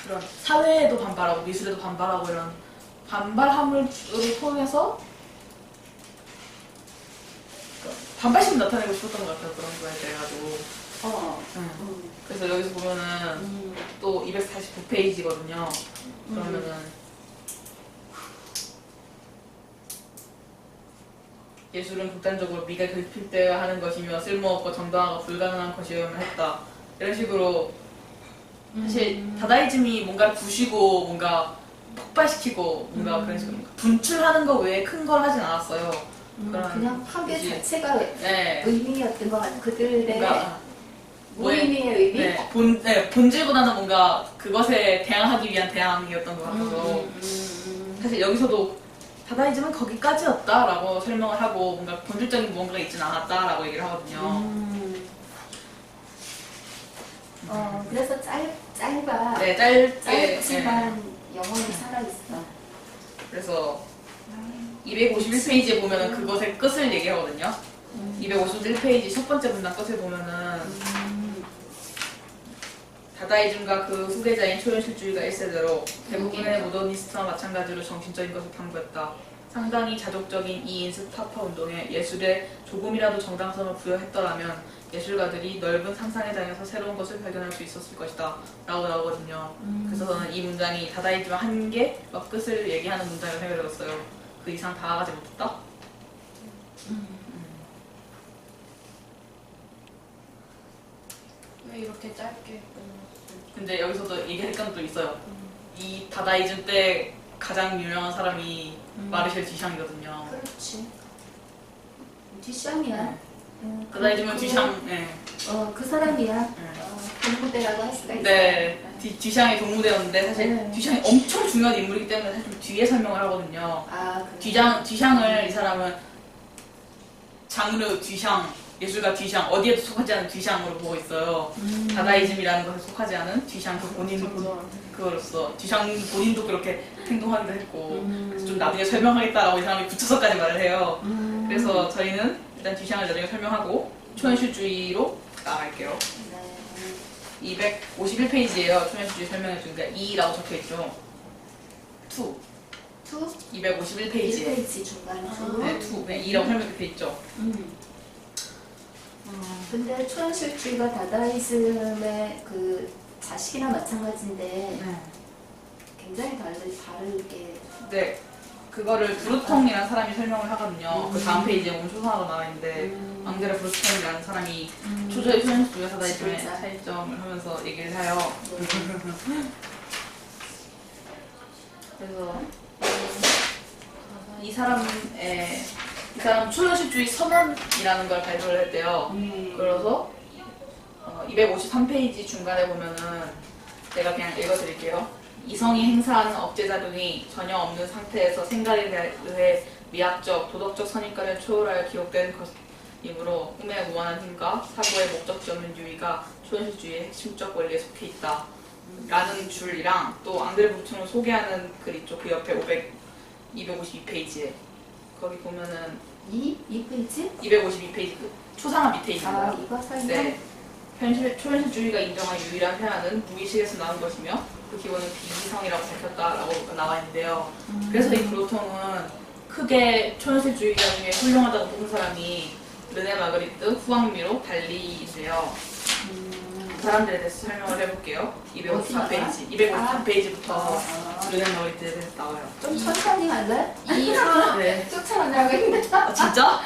그런 사회에도 반발하고 미술에도 반발하고 이런 반발함을 통해서 반발심을 나타내고 싶었던 것 같아요. 그런 거에 대해 가지고. 그래서 여기서 보면은 또 249페이지거든요. 그러면은 예술은 극단적으로 미가 결핍되어야 하는 것이며 쓸모없고 정당화가 불가능한 것이어야만 했다. 이런 식으로 사실 다다이즘이 뭔가를 부시고 뭔가 폭발시키고 뭔가 그런 식으로 분출하는 거 외에 큰 걸 하진 않았어요. 그냥 파괴 이제- 자체가 네. 의미였던 것 같아요. 그들의 뭔가 무의미의 의미? 본질보다는 뭔가 그것에 대항하기 위한 대항이었던 것 같아서 사실 여기서도 다다이즘은 거기까지였다라고 설명을 하고 뭔가 본질적인 무언가가 있진 않았다라고 얘기를 하거든요. 그래서 짧아. 네, 짧게. 짧지만 영혼이 살아있어. 그래서 251페이지에 보면은 그것의 끝을 얘기하거든요. 251페이지 첫 번째 문장 끝을 보면은 다다이즘과 그 후계자인 초현실주의가 1세대로 대부분의 모더니스트와 마찬가지로 정신적인 것을 탐구했다. 상당히 자족적인 이 인스타파 운동에 예술에 조금이라도 정당성을 부여했더라면 예술가들이 넓은 상상의 장에서 새로운 것을 발견할 수 있었을 것이다 라고 나오거든요. 그래서 저는 이 문장이 다다이즘 한계와 끝을 얘기하는 문장을 생각해봤어요. 그 이상 다가가지 못했다? 왜 이렇게 짧게 끝났어요? 근데 여기서도 얘기할 건 또 있어요. 이 다다이즘 때 가장 유명한 사람이 마르셀 듀샹이거든요. 그렇지. 듀샹이야. 다다이즘은 듀샹, 네. 그 사람이야. 네. 동무대라고 할 수가 있어. 네, 듀샹이 동무대였는데 사실 네. 듀샹이 엄청 중요한 인물이기 때문에 사실 좀 뒤에 설명을 하거든요. 아, 그래. 듀샹을 이 사람은 장르 듀샹, 예술가 듀샹, 어디에도 속하지 않은 듀샹으로 보고 있어요. 다다이즘이라는 것에 속하지 않은 듀샹 그 그거로서 듀샹 본인도 그렇게 행동하기도 했고 그래서 좀 나중에 설명하겠다라고 이 사람이 붙여서까지 말을 해요. 그래서 저희는 일단 듀샹을 나중에 설명하고 초현실주의로 나갈게요. 네. 251페이지예요. 초현실주의 설명해 주니까 2라고 적혀있죠. 2. 251페이지에 1페이지 중간 두. 네, 2. 네, 2라고 설명돼 있죠. 근데 초현실주의가 다다이즘의 그 자식이나 마찬가지인데 굉장히 다르게. 네, 그거를 브루통이라는 사람이 설명을 하거든요. 그 다음 페이지에 보면 초상화가 나와 있는데 앙드레 브루통이라는 사람이 초저의 초현실주의와 다다이즘의 진짜. 차이점을 하면서 얘기를 해요. 그래서 이 사람 초현실주의 선언이라는 걸 발표를 했대요. 그래서 253페이지 중간에 보면은 제가 그냥 읽어드릴게요. 이성이 행사하는 억제작용이 전혀 없는 상태에서 생각에 의해 미학적, 도덕적 선입관을 초월하여 기록된 것이므로 꿈의 무한한 힘과 사고의 목적지 없는 유의가 초현실주의의 핵심적 원리에 속해 있다. 라는 줄이랑 또 앙드레 브루통을 소개하는 글 있죠. 그 옆에 252페이지에 거기 보면은 2페이지? 252페이지 그 초상화 밑에 있는 아, 거예요. 이거 설명? 네. 초현실주의가 인정한 유일한 회화는 무의식에서 나온 것이며 그 기본은 비이성이라고 밝혔다라고 나와 있는데요. 그래서 이 브로통은 크게 초현실주의자 중에 훌륭하다고 뽑은 사람이 르네 마그리트, 후앙미로 달리인데요. 그 사람들에 대해서 설명을 해볼게요. 254페이지. 254페이지부터 르네 마그리트에 대해서 나와요. 좀 천천히 할래? 이 사람 네. 쫓아가느라고 힘들어. 진짜?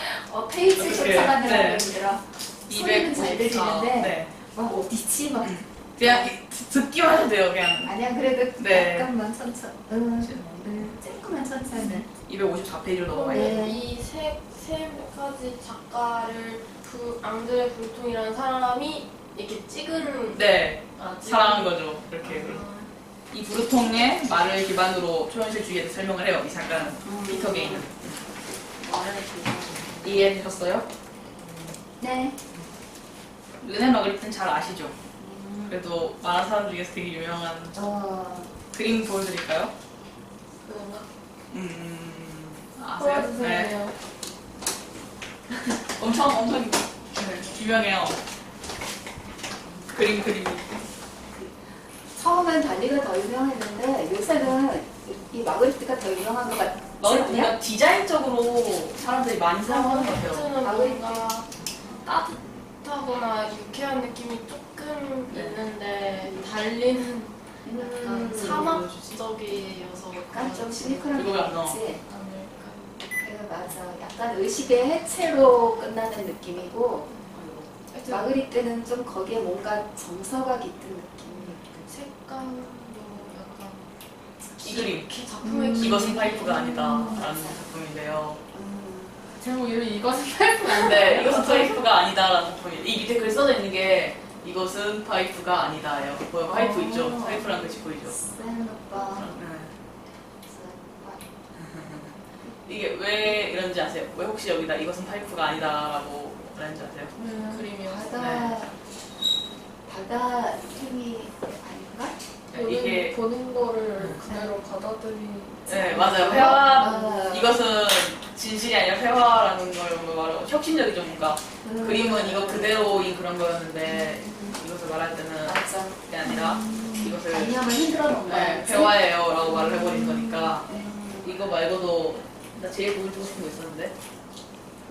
페이지 어떡해. 쫓아가느라고 네. 힘들어. 소리는 잘 들리는데 네. 막 어디지? 막 그냥 듣기만 해도 돼요, 그냥. 아니야 그래도 네. 약간만 천천히. 조금만 천천히. 254페이지로 넘어가요. 네. 이 세 가지 작가를 앙드레 브루통이라는 사람이 이렇게 찍은 네, 찍은- 사랑한 거죠. 이렇게. 이 브루통의 말을 기반으로 초현실주의에 대해 설명을 해요. 이 작가는 피터 게이는. 이해되셨어요? 네. 르네 마그리트는 잘 아시죠? 그래도 많은 사람 중에서 되게 유명한 그림 보여드릴까요? 그건가? 아세요? 보여주세요. 엄청 유명해요. 그림이. 처음엔 달리가 더 유명했는데 요새는 이 마그리트가 더 유명한 것 같지 않냐? 마그리트가 디자인적으로 사람들이 많이 사용하는 것 같아요. 는 마그리트. 뭔가 따뜻하거나 유쾌한 느낌이 조금 네. 있는데 달리는 약간 사막적이어서 약간 좀 시니컬한 그거가 안 거 나와. 같지? 않을까. 그래 맞아. 약간 의식의 해체로 끝나는 느낌이고 마그리트는 좀 거기에 뭔가 정서가 깃든 느낌. 색감도 약간 이 그림. 작품의 이것은 파이프가 아니다 라는 작품인데요. 제목 이름이 이것은 파이프 네, 이것은 파이프가 아니다라는 작품이에요. 이 밑에 글 써져 있는 게 이것은 파이프가 아니다예요. 뭐 파이프 있죠? 파이프라는 글씨 보이죠? 센 오빠. 네. 센 오빠. 이게 왜 이런지 아세요? 왜 혹시 여기다 이것은 파이프가 아니다라고 그랬는지 아세요? 그림이었어요. 바다 팀이 아닌가? 네, 이게 보는 거를 그대로 받아들이는. 네 맞아요. 회화 이것은 진실이 아니라 회화라는 걸 말하고 혁신적이죠 뭔가. 그림은 이거 그대로인 그런 거였는데 이것을 말할 때는 맞아. 그게 아니라 이것을 단념을 흔들어 놓은 네, 거지. 회화예요 라고 말을 해버린 거니까 이거 말고도 나 제일 보여주고 싶은 거 있었는데.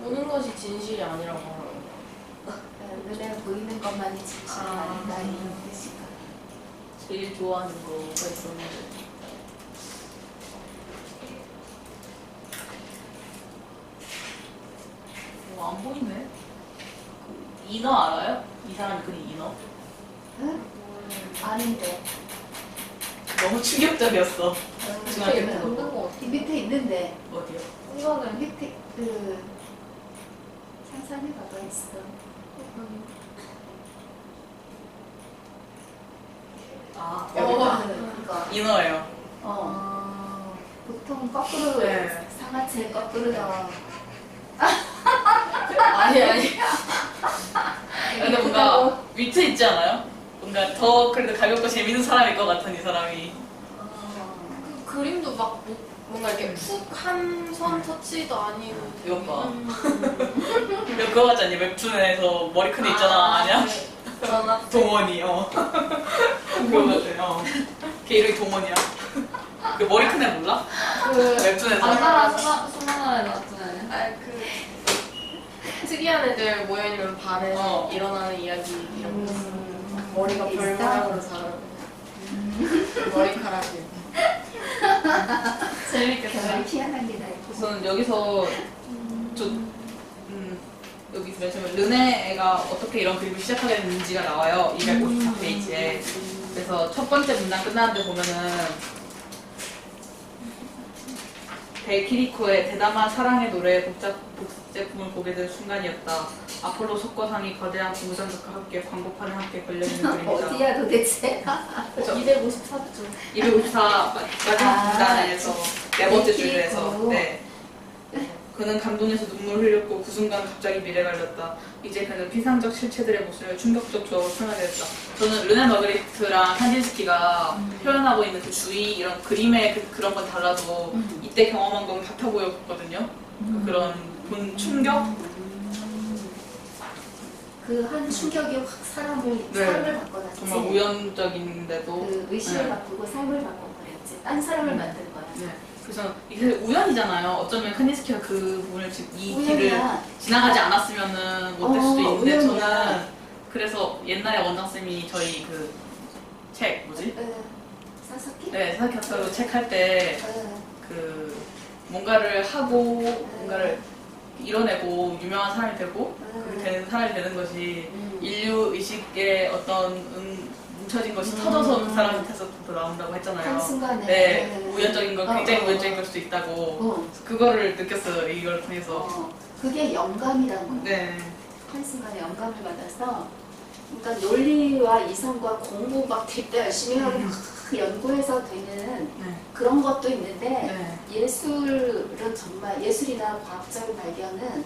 보는 것이 진실이 아니라고 하는 눈에 보이는 것만이 진실이 아니다 이런 뜻인가. 제일 좋아하는 거가 있었는데. 안 보이네. 그 인어 알아요? 이 사람이 그린 인어? 응? 아닌데. 너무 충격적이었어. 중학교 게 때 없는 보고. 거 이 밑에 있는데. 어디요? 이거는 밑에 그 상상해 봐봐 있어. 아, 그거. 인어예요. 보통 거꾸로 네. 상하체 거꾸로 아니 근데 뭔가 위트 있지 않아요? 뭔가 더 그래도 가볍고 재밌는 사람일 것 같은 이 사람이. 그 그림도 막 뭔가 이렇게 훅 한 선 터치도 아니고 이것 봐. 근데 그거 같지 않니? 웹툰에서 머리 큰 애 있잖아. 아니야? 전화 동원이, 그거 같아, 걔 이름이 동원이야. 그 머리 큰 애 몰라? 그 웹툰에서. 안나라 수만화에 나왔잖아요. 그 특이한 애들 모여있는 반에서 일어나는 이야기 이런 거 머리가 별 있어? 모양으로 자라고 머리카락이 재밌겠다. 정말 희한한 게 다 있고. 우선 여기서 여기 맨 처음에 르네가 어떻게 이런 그림을 시작하게 됐는지가 나와요. 254페이지에. 그래서 첫 번째 문장 끝나는데 보면은 벨키리코의 대담한 사랑의 노래의 복제품을 보게 된 순간이었다. 아폴로 석고상이 거대한 공장작과 함께 광고판에 함께 걸려있는 그림이다. 어디야 도대체? 254쪽 254 마지막 문단에서 네 번째 줄에서 벨키리코. 네. 그는 감동에서 눈물을 흘렸고 그 순간 갑자기 미래가 열렸다. 이제 그는 피상적 실체들의 모습을 충격적 조합으로 표현하게 됐다. 저는 르네 마그리트랑 칸딘스키가 표현하고 있는 그 주의 이런 그림의 그런 건 달라도 이때 경험한 건 같아 보였거든요. 그런 본 충격? 그 한 충격이 확 사람을 네. 삶을 바꿔놨지. 정말 우연적인데도 그 의식을 네. 바꾸고 삶을 바꿔버렸지. 딴 사람을 만든 거야. 네. 그래서 이게 우연이잖아요. 어쩌면 칸딘스키가 그 부분을 이 길을 우연이야. 지나가지 않았으면은 못될 수도 있는데 우연이야. 저는 그래서 옛날에 원장쌤이 저희 그 책 뭐지? 사사키? 네, 사사키 학사로 책 할 때 그 뭔가를 하고 뭔가를 이뤄내고 유명한 사람이 되고 그렇게 되는 사람이 되는 것이 인류 의식의 어떤 뭉쳐진 것이 터져서 그 사람한테서부터 나온다고 했잖아요. 한순간에. 네, 우연적인 건 굉장히 우연적인 걸 수도 있다고 어. 그거를 느꼈어요. 이걸 통해서. 그게 영감이라는 거야. 네. 한순간에 영감을 받아서 그러니까 논리와 이성과 공부 막 되게 열심히 하고 막 연구해서 되는 네. 그런 것도 있는데 네. 예술은 정말 예술이나 과학적인 발견은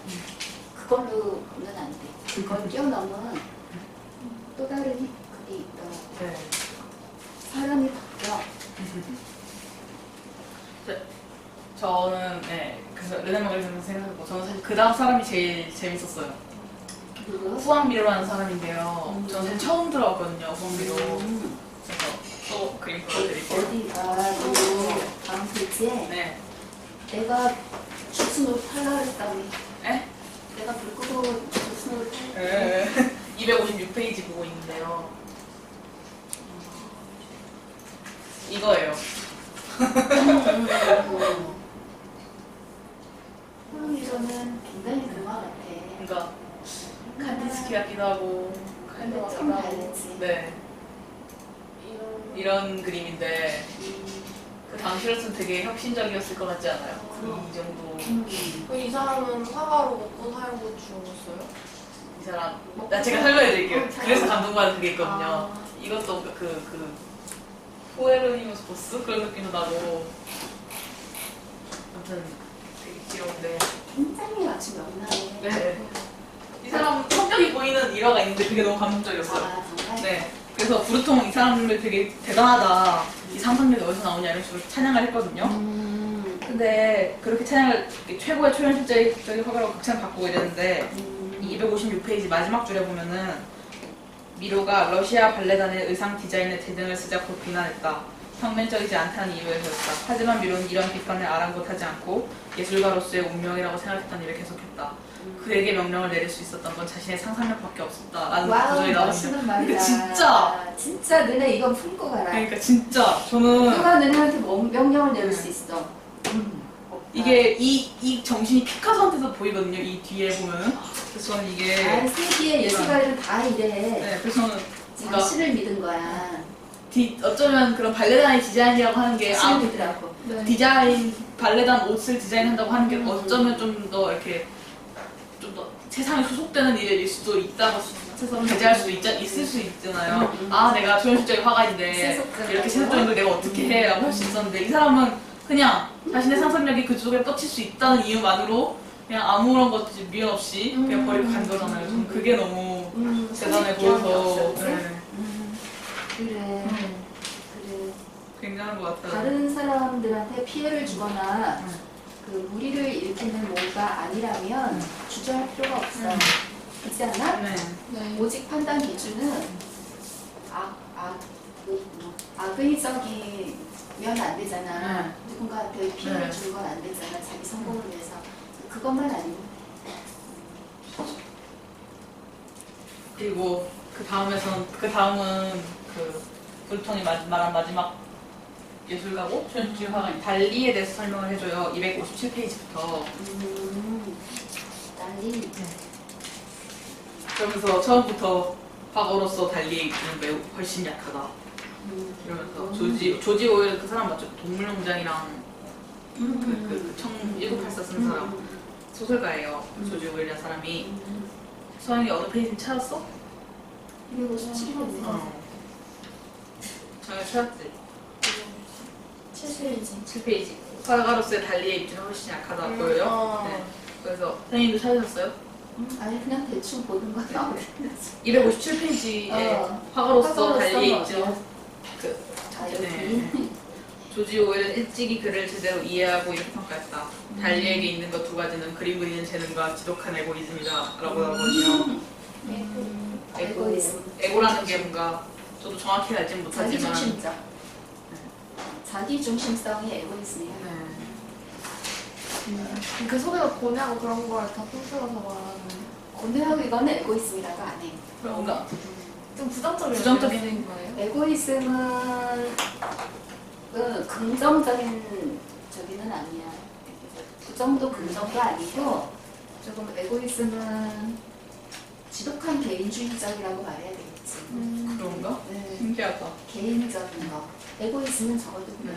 그걸로는 안 돼. 그걸 뛰어넘은 또 다른 그게 있더라고. 네. 사람이 바뀌어. 저는 네 그래서 르네 마그리트를 생각하고 저는 사실 그 다음 사람이 제일 재밌었어요. 누구? 후앙미로라는 사람인데요. 저는 사실 처음 들어왔거든요. 후앙미로. 그래서 또 그림 보여드릴게요. 어디가 그 다음 페이지에 네. 내가 주스노 팔라 그랬다니. 네? 내가 불 끄고 주스노 팔라. 네. 256페이지 보고 있는데요. 이거예요. 호롱이로는 굉장히 그거 같아. 그러니까 칸딘스키 같기도 하고 근데 좀 다르지. 네 이런 그림인데 그 당시로서는 되게 혁신적이었을 것 같지 않아요? 이 정도 이 사람은 화가로 먹고 살고 죽었어요? 이 사람 제가 설명해드릴게요. 잘 그래서 감동받은 그게 있거든요. 아. 이것도 그 호에로니무스 보스 그런 느낌도 나고 아무튼 되게 귀여운데 굉장히 아주 명랑해. 네. 이 사람 성격이 보이는 일화가 있는데 그게 너무 감동적이었어요. 아, 정말? 네. 그래서 부르통 이 사람을 되게 대단하다. 이 상상력이 어디서 나오냐 이런 식으로 찬양을 했거든요. 근데 그렇게 찬양을 최고의 초현실적인 화가라고 극찬을 받고 이랬는데 이 256페이지 마지막 줄에 보면은 미로가 러시아 발레단의 의상 디자인의 재능을 쓰자 곧 비난했다. 평면적이지 않다는 이유에서였다. 하지만 미로는 이런 비판을 아랑곳하지 않고 예술가로서의 운명이라고 생각했던 일을 계속했다. 그에게 명령을 내릴 수 있었던 건 자신의 상상력밖에 없었다. 라는 와우, 구절이 나오는데 멋있는 말이다. 진짜 진짜 너네 이건 품고 가라. 그러니까 진짜 저는 누가 너네한테 명령을 내릴 수 있어. 없다. 이게 이 정신이 피카소한테서 보이거든요. 이 뒤에 보면은. 그래서 저는 이게 아, 세계의 예술가들은 다 이래. 네, 그래서 저는 뭔가 자신을 믿은 거야. 어쩌면 그런 발레단의 디자인이라고 하는 게 자신을 믿으라고. 네. 디자인 발레단 옷을 디자인한다고 하는 게 어쩌면 좀 더 이렇게 좀 더 세상에 소속되는 일일 수도 있다고 해서 배제할 수도 있을 수 있잖아요. 아 내가 조연출적인 화가인데 세속적인 이렇게 세속적인 걸 내가 어떻게 해라고 할 수 있었는데 이 사람은 그냥 자신의 상상력이 그쪽에 뻗칠 수 있다는 이유만으로 그냥 아무런 것 미련 없이 그냥 버리고 간 거잖아요. 저는 그게 너무 대단해 보여서 네. 그래. 그래. 굉장한 것 같아요. 다른 사람들한테 피해를 주거나 그 무리를 일으키는 뭔가 아니라면 주저할 필요가 없어. 그렇지 않아? 네. 네. 오직 판단 기준은 악의적이면 안 되잖아. 네. 누군가한테 피해를 네. 주는 건 안 되잖아. 자기 성공을 위해서. 그것만 아니면 그리고 그 다음은 그 불통이 말한 마지막 예술가고 조연출 화가인 달리에 대해서 설명을 해줘요. 257페이지부터. 난리. 그러면서 처음부터 화가로서 달리의 입지는 매우 훨씬 약하다. 이러면서 조지 오웰 그 사람 맞죠? 동물농장이랑 1984 쓴 사람 소설가예요. 조지 오웰이라는 사람이. 서영이 어느 페이지는 찾았어? 257페이지. 정말 찾았지? 7페이지. 7페이지. 화가로서의 달리의 입지는 훨씬 약하다 보여요. 네. 그래서 선생님도 찾으셨어요? 아니 그냥 대충 보는 거 나오게. 257페이지에 화가로서 달리의 입지는 네. 조지 오웰은 일찍이 그를 제대로 이해하고 이렇게 평가했다. 달리에게 있는 것 두 가지는 그림 그리는 재능과 지독한 에고이즘이다 라고 하거든요. 에고이즘. 에고라는 게 뭔가 저도 정확히 알지는 못하지만 자기중심적. 자기중심성이 에고이즘이야. 네. 그 소리가 고뇌하고 그런 걸 다 통틀어서 말하는 고뇌하고 이거는 에고이즘이라고 안 해. 뭔가 좀 부정적인 부정적인 거예요? 에고이즘은 긍정적인 저기는 아니야. 부정도 긍정도 아니고 조금 에고이즘은 지독한 개인주의적이라고 말해야 되겠지. 그런가? 네. 신기하다. 개인적인 거. 에고이즘은 적어도 네.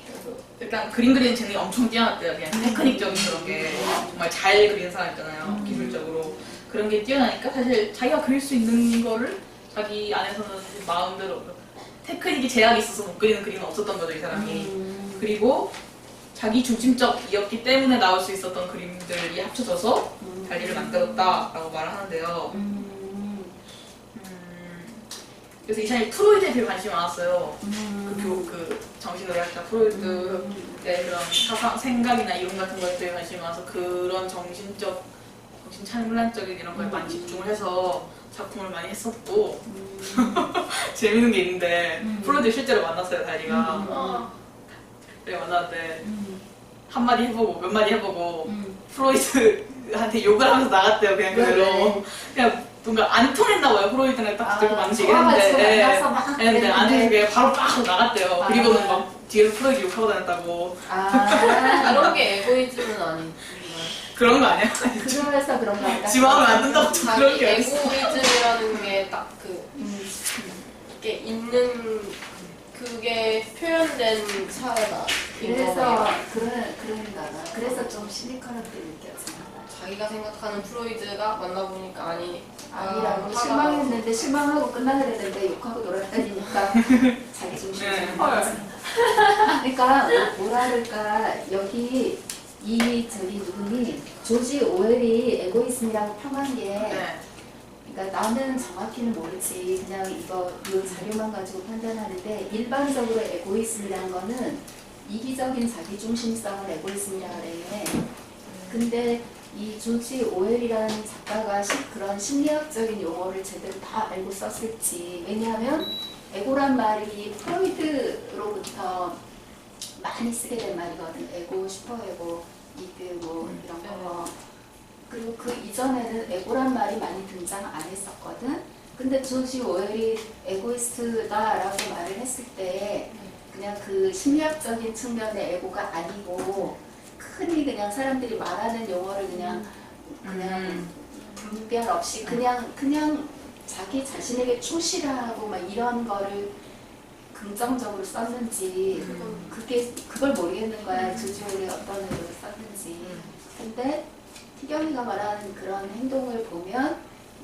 그래서 일단 그림 그리는 재능이 엄청 뛰어났대요. 그냥 테크닉적인 그런 게 정말 잘 그리는 사람 있잖아요. 기술적으로 그런 게 뛰어나니까 사실 자기가 그릴 수 있는 거를 자기 안에서는 마음대로 테크닉이 제약이 있어서 못 그리는 그림은 없었던 거죠, 이 사람이. 그리고 자기 중심적이었기 때문에 나올 수 있었던 그림들이 합쳐져서 달리를 만들었다라고 말을 하는데요. 그래서 이 사람이 프로이드에 되게 관심이 많았어요. 그 정신의학자 프로이드의 그런 사상, 생각이나 이론 같은 것들에 관심이 많아서 그런 정신찬란적인 이런 거에 많이 집중을 해서 작품을 많이 했었고 재밌는 게 있는데 프로이드 실제로 만났어요, 달리가. 그래 만났는데 한마디 해보고 몇 마디 해보고 프로이드한테 욕을 하면서 나갔대요. 그냥 그대로. 그냥 뭔가 안 통했나 봐요. 프로이드는 딱 그렇게 만나서 얘기했는데 근데 안 통해서 바로 빡 나갔대요. 그리고는 막 뒤에서 프로이드 욕하고 다녔다고. 이런 게 에고이즘은 아닌가요? 그런 거 아니야? 그래서 그런 거 아닐까? 지 마음에 안 든다고 좀 그런 자기 게 어딨어. 에고이즘이라는 게 딱 이게 있는 그게 표현된 사회다. 그래서 그런가 봐. 그래서 좀 시니컬하게 느껴지나 봐. 자기가 생각하는 프로이드가 만나보니까 아니라고 실망했는데 실망하고 끝나야 되는데 욕하고 놀아다니니까 자기 중심이 네. 그러니까 뭐라 그럴까 여기 저기 누구니 조지 오웰이 에고이즘이라고 평한 게 네. 그러니까 나는 정확히는 모르지 그냥 이 자료만 가지고 판단하는데 일반적으로 에고이즘이라는 거는 이기적인 자기중심성을 에고이즘이라고 그래. 근데 이 조지 오웰이라는 작가가 그런 심리학적인 용어를 제대로 다 알고 썼을지. 왜냐하면 에고란 말이 프로이드로부터 많이 쓰게 된 말이거든. 에고, 슈퍼에고, 이드 뭐 이런 거. 그리고 그 이전에는 에고란 말이 많이 등장 안 했었거든. 근데 조지 오웰이 에고이스트다라고 말을 했을 때 그냥 그 심리학적인 측면의 에고가 아니고 흔히 그냥 사람들이 말하는 용어를 그냥 분별 없이 그냥 자기 자신에게 충실하고 막 이런 거를 긍정적으로 썼는지 그걸 모르겠는 거야. 조지 오웰이 어떤 의도로 썼는지. 근데 희경이가 말하는 그런 행동을 보면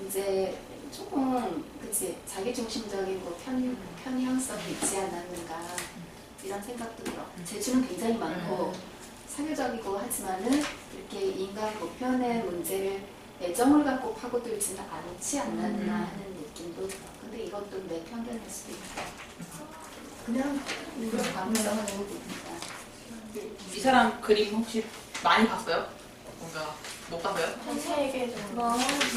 이제 조금 그치 자기중심적인 뭐 편향성이 있지 않았는가 이런 생각도 들어. 재주는 굉장히 많고 사교적이고 하지만은 이렇게 인간 보편의 문제를 애정을 갖고 파고들지는 않지 않았나 하는 느낌도 들어. 근데 이것도 내 편견일 수도 있다. 그냥 그런 감성을 너무 봅니다. 이 사람 그림 혹시 많이 봤어요? 뭔가 못 봤어요? 한 3개 정도.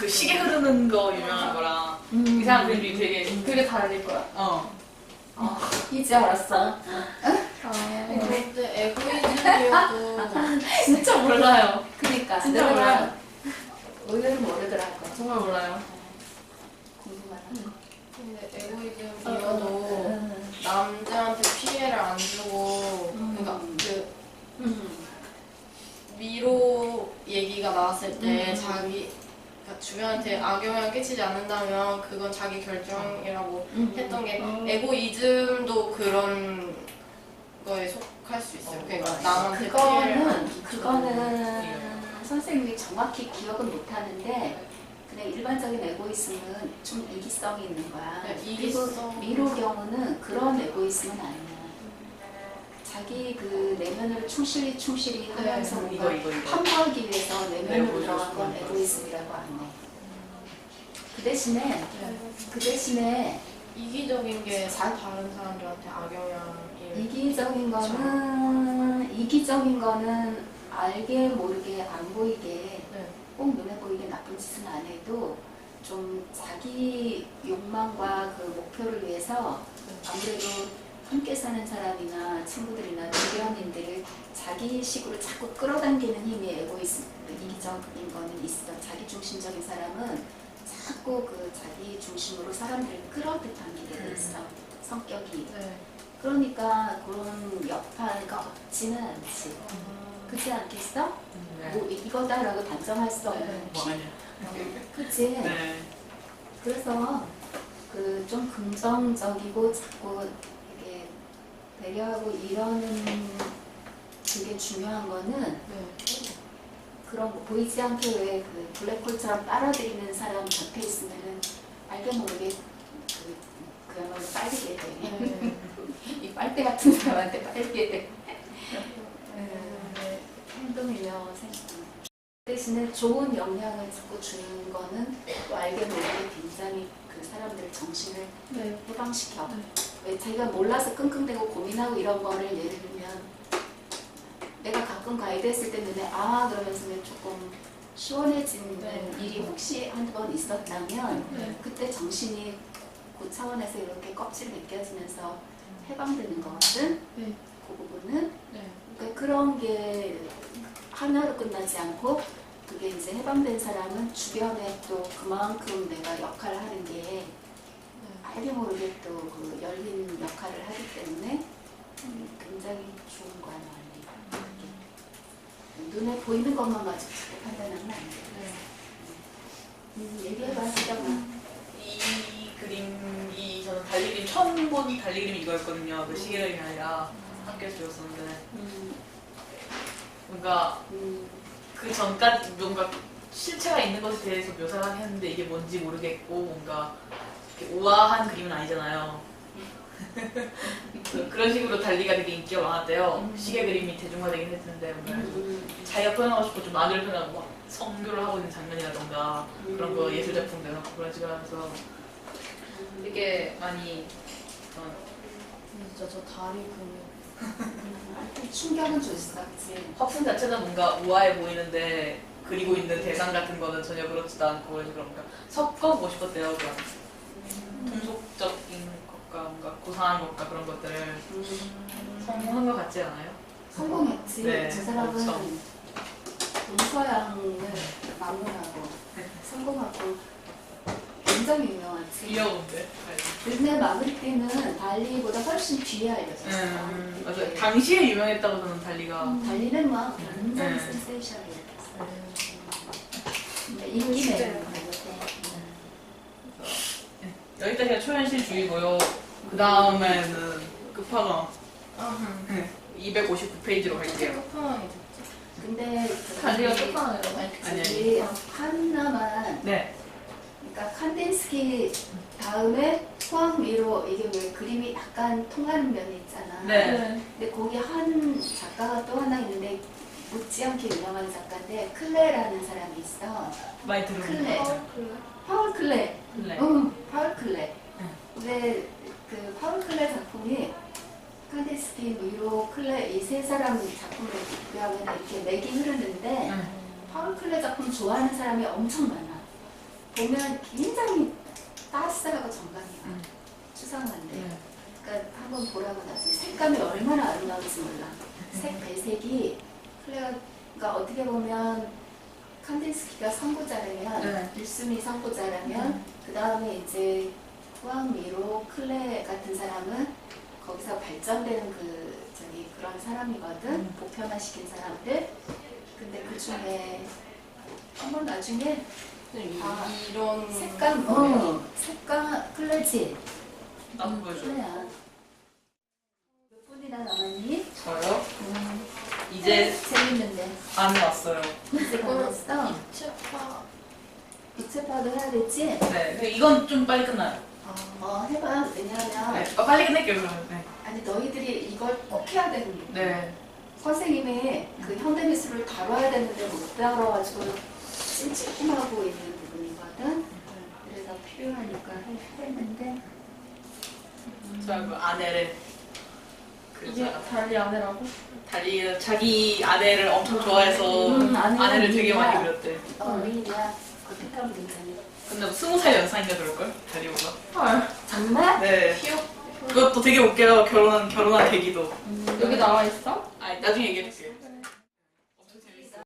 그 시계 흐르는 거 유명한 거랑 이 사람 그림이 되게 달릴 거야? 이제 알았어. 근데 에고이즘이어도 진짜 몰라요. 그니까 진짜 내가 몰라요. 의외로 모르더라고. 정말 몰라요. 궁금하다. 근데 에고이즘이어도 남자한테 피해를 안 주고 그러니까 그 미로 얘기가 나왔을 때 자기 그러니까 주변한테 악영향을 끼치지 않는다면 그건 자기 결정이라고 했던 게 에고이즘도 그런 거에 속할 수 있어요. 그러니까 남한테 피해를 그거는 선생님이 정확히 기억은 못하는데 그냥 일반적인 에고이즘은 좀 이기성이 있는 거야. 네, 그리고 이기성. 미로 경우는 그런 에고이즘은 아니야. 자기 그 내면을 충실히 하면서 뭔가 이거. 탐구하기 위해서 내면으로 네, 들어간 건 보여주고 에고이즘이라고 안 해. 그 대신에 이기적인 게 다른 사람들한테 악영향을 이기적인 거는 알게 모르게 안 보이게 네. 꼭 눈에 보이게 나쁜 짓은 안 해도 좀 자기 욕망과 그 목표를 위해서 아무래도 함께 사는 사람이나 친구들이나 주변인들을 자기 식으로 자꾸 끌어당기는 힘이 이기적인 거는 있어. 자기 중심적인 사람은 자꾸 그 자기 중심으로 사람들을 끌어당기게 돼 있어. 성격이. 네. 그러니까 그런 여파가 없지는 않지. 그렇지 않겠어? 뭐 이거다라고 단정할 수 없는. 뭐 아니야. 그치? 네. 그래서 그 좀 긍정적이고 자꾸 이렇게 배려하고 이러는 그게 중요한 거는 네. 그런 거 보이지 않게 왜 그 블랙홀처럼 빨아들이는 사람 곁에 있으면은 알게 모르게 그야말로 빨리게 돼. 네. 이 빨대 같은 사람한테 빨리게 돼. 행동이며 생각. 대신에 좋은 영향을 자꾸 주는 거는 또 알게 모르게 굉장히 그 사람들 정신을 해방시켜. 왜 자기가 몰라서 끙끙대고 고민하고 이런 거를 예를 들면 내가 가끔 가이드 했을 때 눈에 그러면서 조금 시원해지는 일이 혹시 한두 번 있었다면 그때 정신이 그 차원에서 이렇게 껍질이 벗겨지면서 해방되는 거거든. 그 부분은 그러니까 그런 게 하나로 끝나지 않고 그게 이제 해방된 사람은 주변에 또 그만큼 내가 역할을 하는 게 알게 모르게 또 그 열린 역할을 하기 때문에 굉장히 좋은 거야. 눈에 보이는 것만 가지고 자꾸 판단하면 안 돼. 얘기해봐, 시경아. 이 그림이 저는 달리그림 처음 본 달리그림이 이거였거든요. 그 시계 그림이 아니라 학교에서 배웠었는데 뭔가 그 전까지 뭔가 실체가 있는 것에 대해서 묘사를 하긴 했는데 이게 뭔지 모르겠고 뭔가 이렇게 우아한 그림은 아니잖아요. 그런 식으로 달리가 되게 인기가 많았대요. 시계 그림이 대중화되긴 했는데 자기가 표현하고 싶고 좀 나를 표현하고 막 성교를 하고 있는 장면이라던가 그런 거 예술 작품들 그런 식으로 하면서 되게 많이 진짜 저 다리 근육 충격은 줬어, 그치? 화풍 자체는 뭔가 우아해 보이는데 그리고 있는 대상 같은 거는 전혀 그렇지도 않고 그래서 뭔가 섞어보고 싶었대요. 그런 통속적인 것과 뭔가 당한 것과 그런 것들을 성공한 것 같지 않아요? 성공했지. 네, 저 사람은 그렇죠. 동서양을 막론하고 성공하고 굉장히 유명하지. 귀여운데. 근데 마그리티는 달리보다 훨씬 뒤에 알려졌어. 맞아요. 당시에 유명했다고 저는 달리가. 달리는 막 완전 네. 센세이션이었어. 인기네. 여기까지가 초현실주의고요. 그 다음에는 끝판왕. 259페이지로 갈게요. 끝판왕이 됐지. 근데 달리가 끝판왕이라고. 저기 하나만 네. 그러니까 칸딘스키 다음에 포항미로 이게 왜 그림이 약간 통하는 면이 있잖아. 네. 근데 거기 한 작가가 또 하나 있는데 못지않게 유명한 작가인데 클레라는 사람이 있어. 많이 들어본 클레. 것 같아요. 파울 클레. 클레. 응, 파울 클레. 응. 근데 그 파울 클레 작품이 칸딘스키, 미로, 클레 이 세 사람 작품을 비교하면 이렇게 맥이 흐르는데 파울 클레 작품 좋아하는 사람이 엄청 많아. 보면 굉장히 따스하고 정감이야. 수상한데. 네. 그러니까 한번 보라고 나중에 색감이 얼마나 아름다운지 몰라. 색 배색이 클레가 어떻게 보면 칸딘스키가 선구자라면 네. 일순위 선구자라면 그 다음에 이제 후앙미로 클레 같은 사람은 거기서 발전되는 그런 사람이거든. 보편화시킨 사람들. 근데 그 중에 한번 나중에 이런 색감 클레지. 나도 보여줘. 클레야. 몇 분이나 남았니? 저요? 이제 재밌는데. 안 왔어요. 이제 끝났어. 체파. 이체파도 해야 되지? 네. 근데 이건 좀 빨리 끝나요. 해봐. 왜냐하면 네. 빨리 끝낼게요, 그러면. 네. 아니 너희들이 이걸 꼭 해야 되는 거야. 네. 선생님이 그 현대미술을 다뤄야 되는데 못 다뤄가지고 찜찜하고 있는 부분이거든. 그래서 필요하니까 했는데 저 그 아내를 이게 달리 아내라고? 달리 자기 아내를 엄청 좋아해서 아내를 되게 많이 그렸대. 미인이야. 어떡하면 괜찮니? 근데 20살 연상인가 그럴걸? 달리보다. 헐. 정말? 네. 그것도 되게 웃겨요. 결혼한 계기도. 여기 나와 있어? 아, 나중에 얘기해줄게.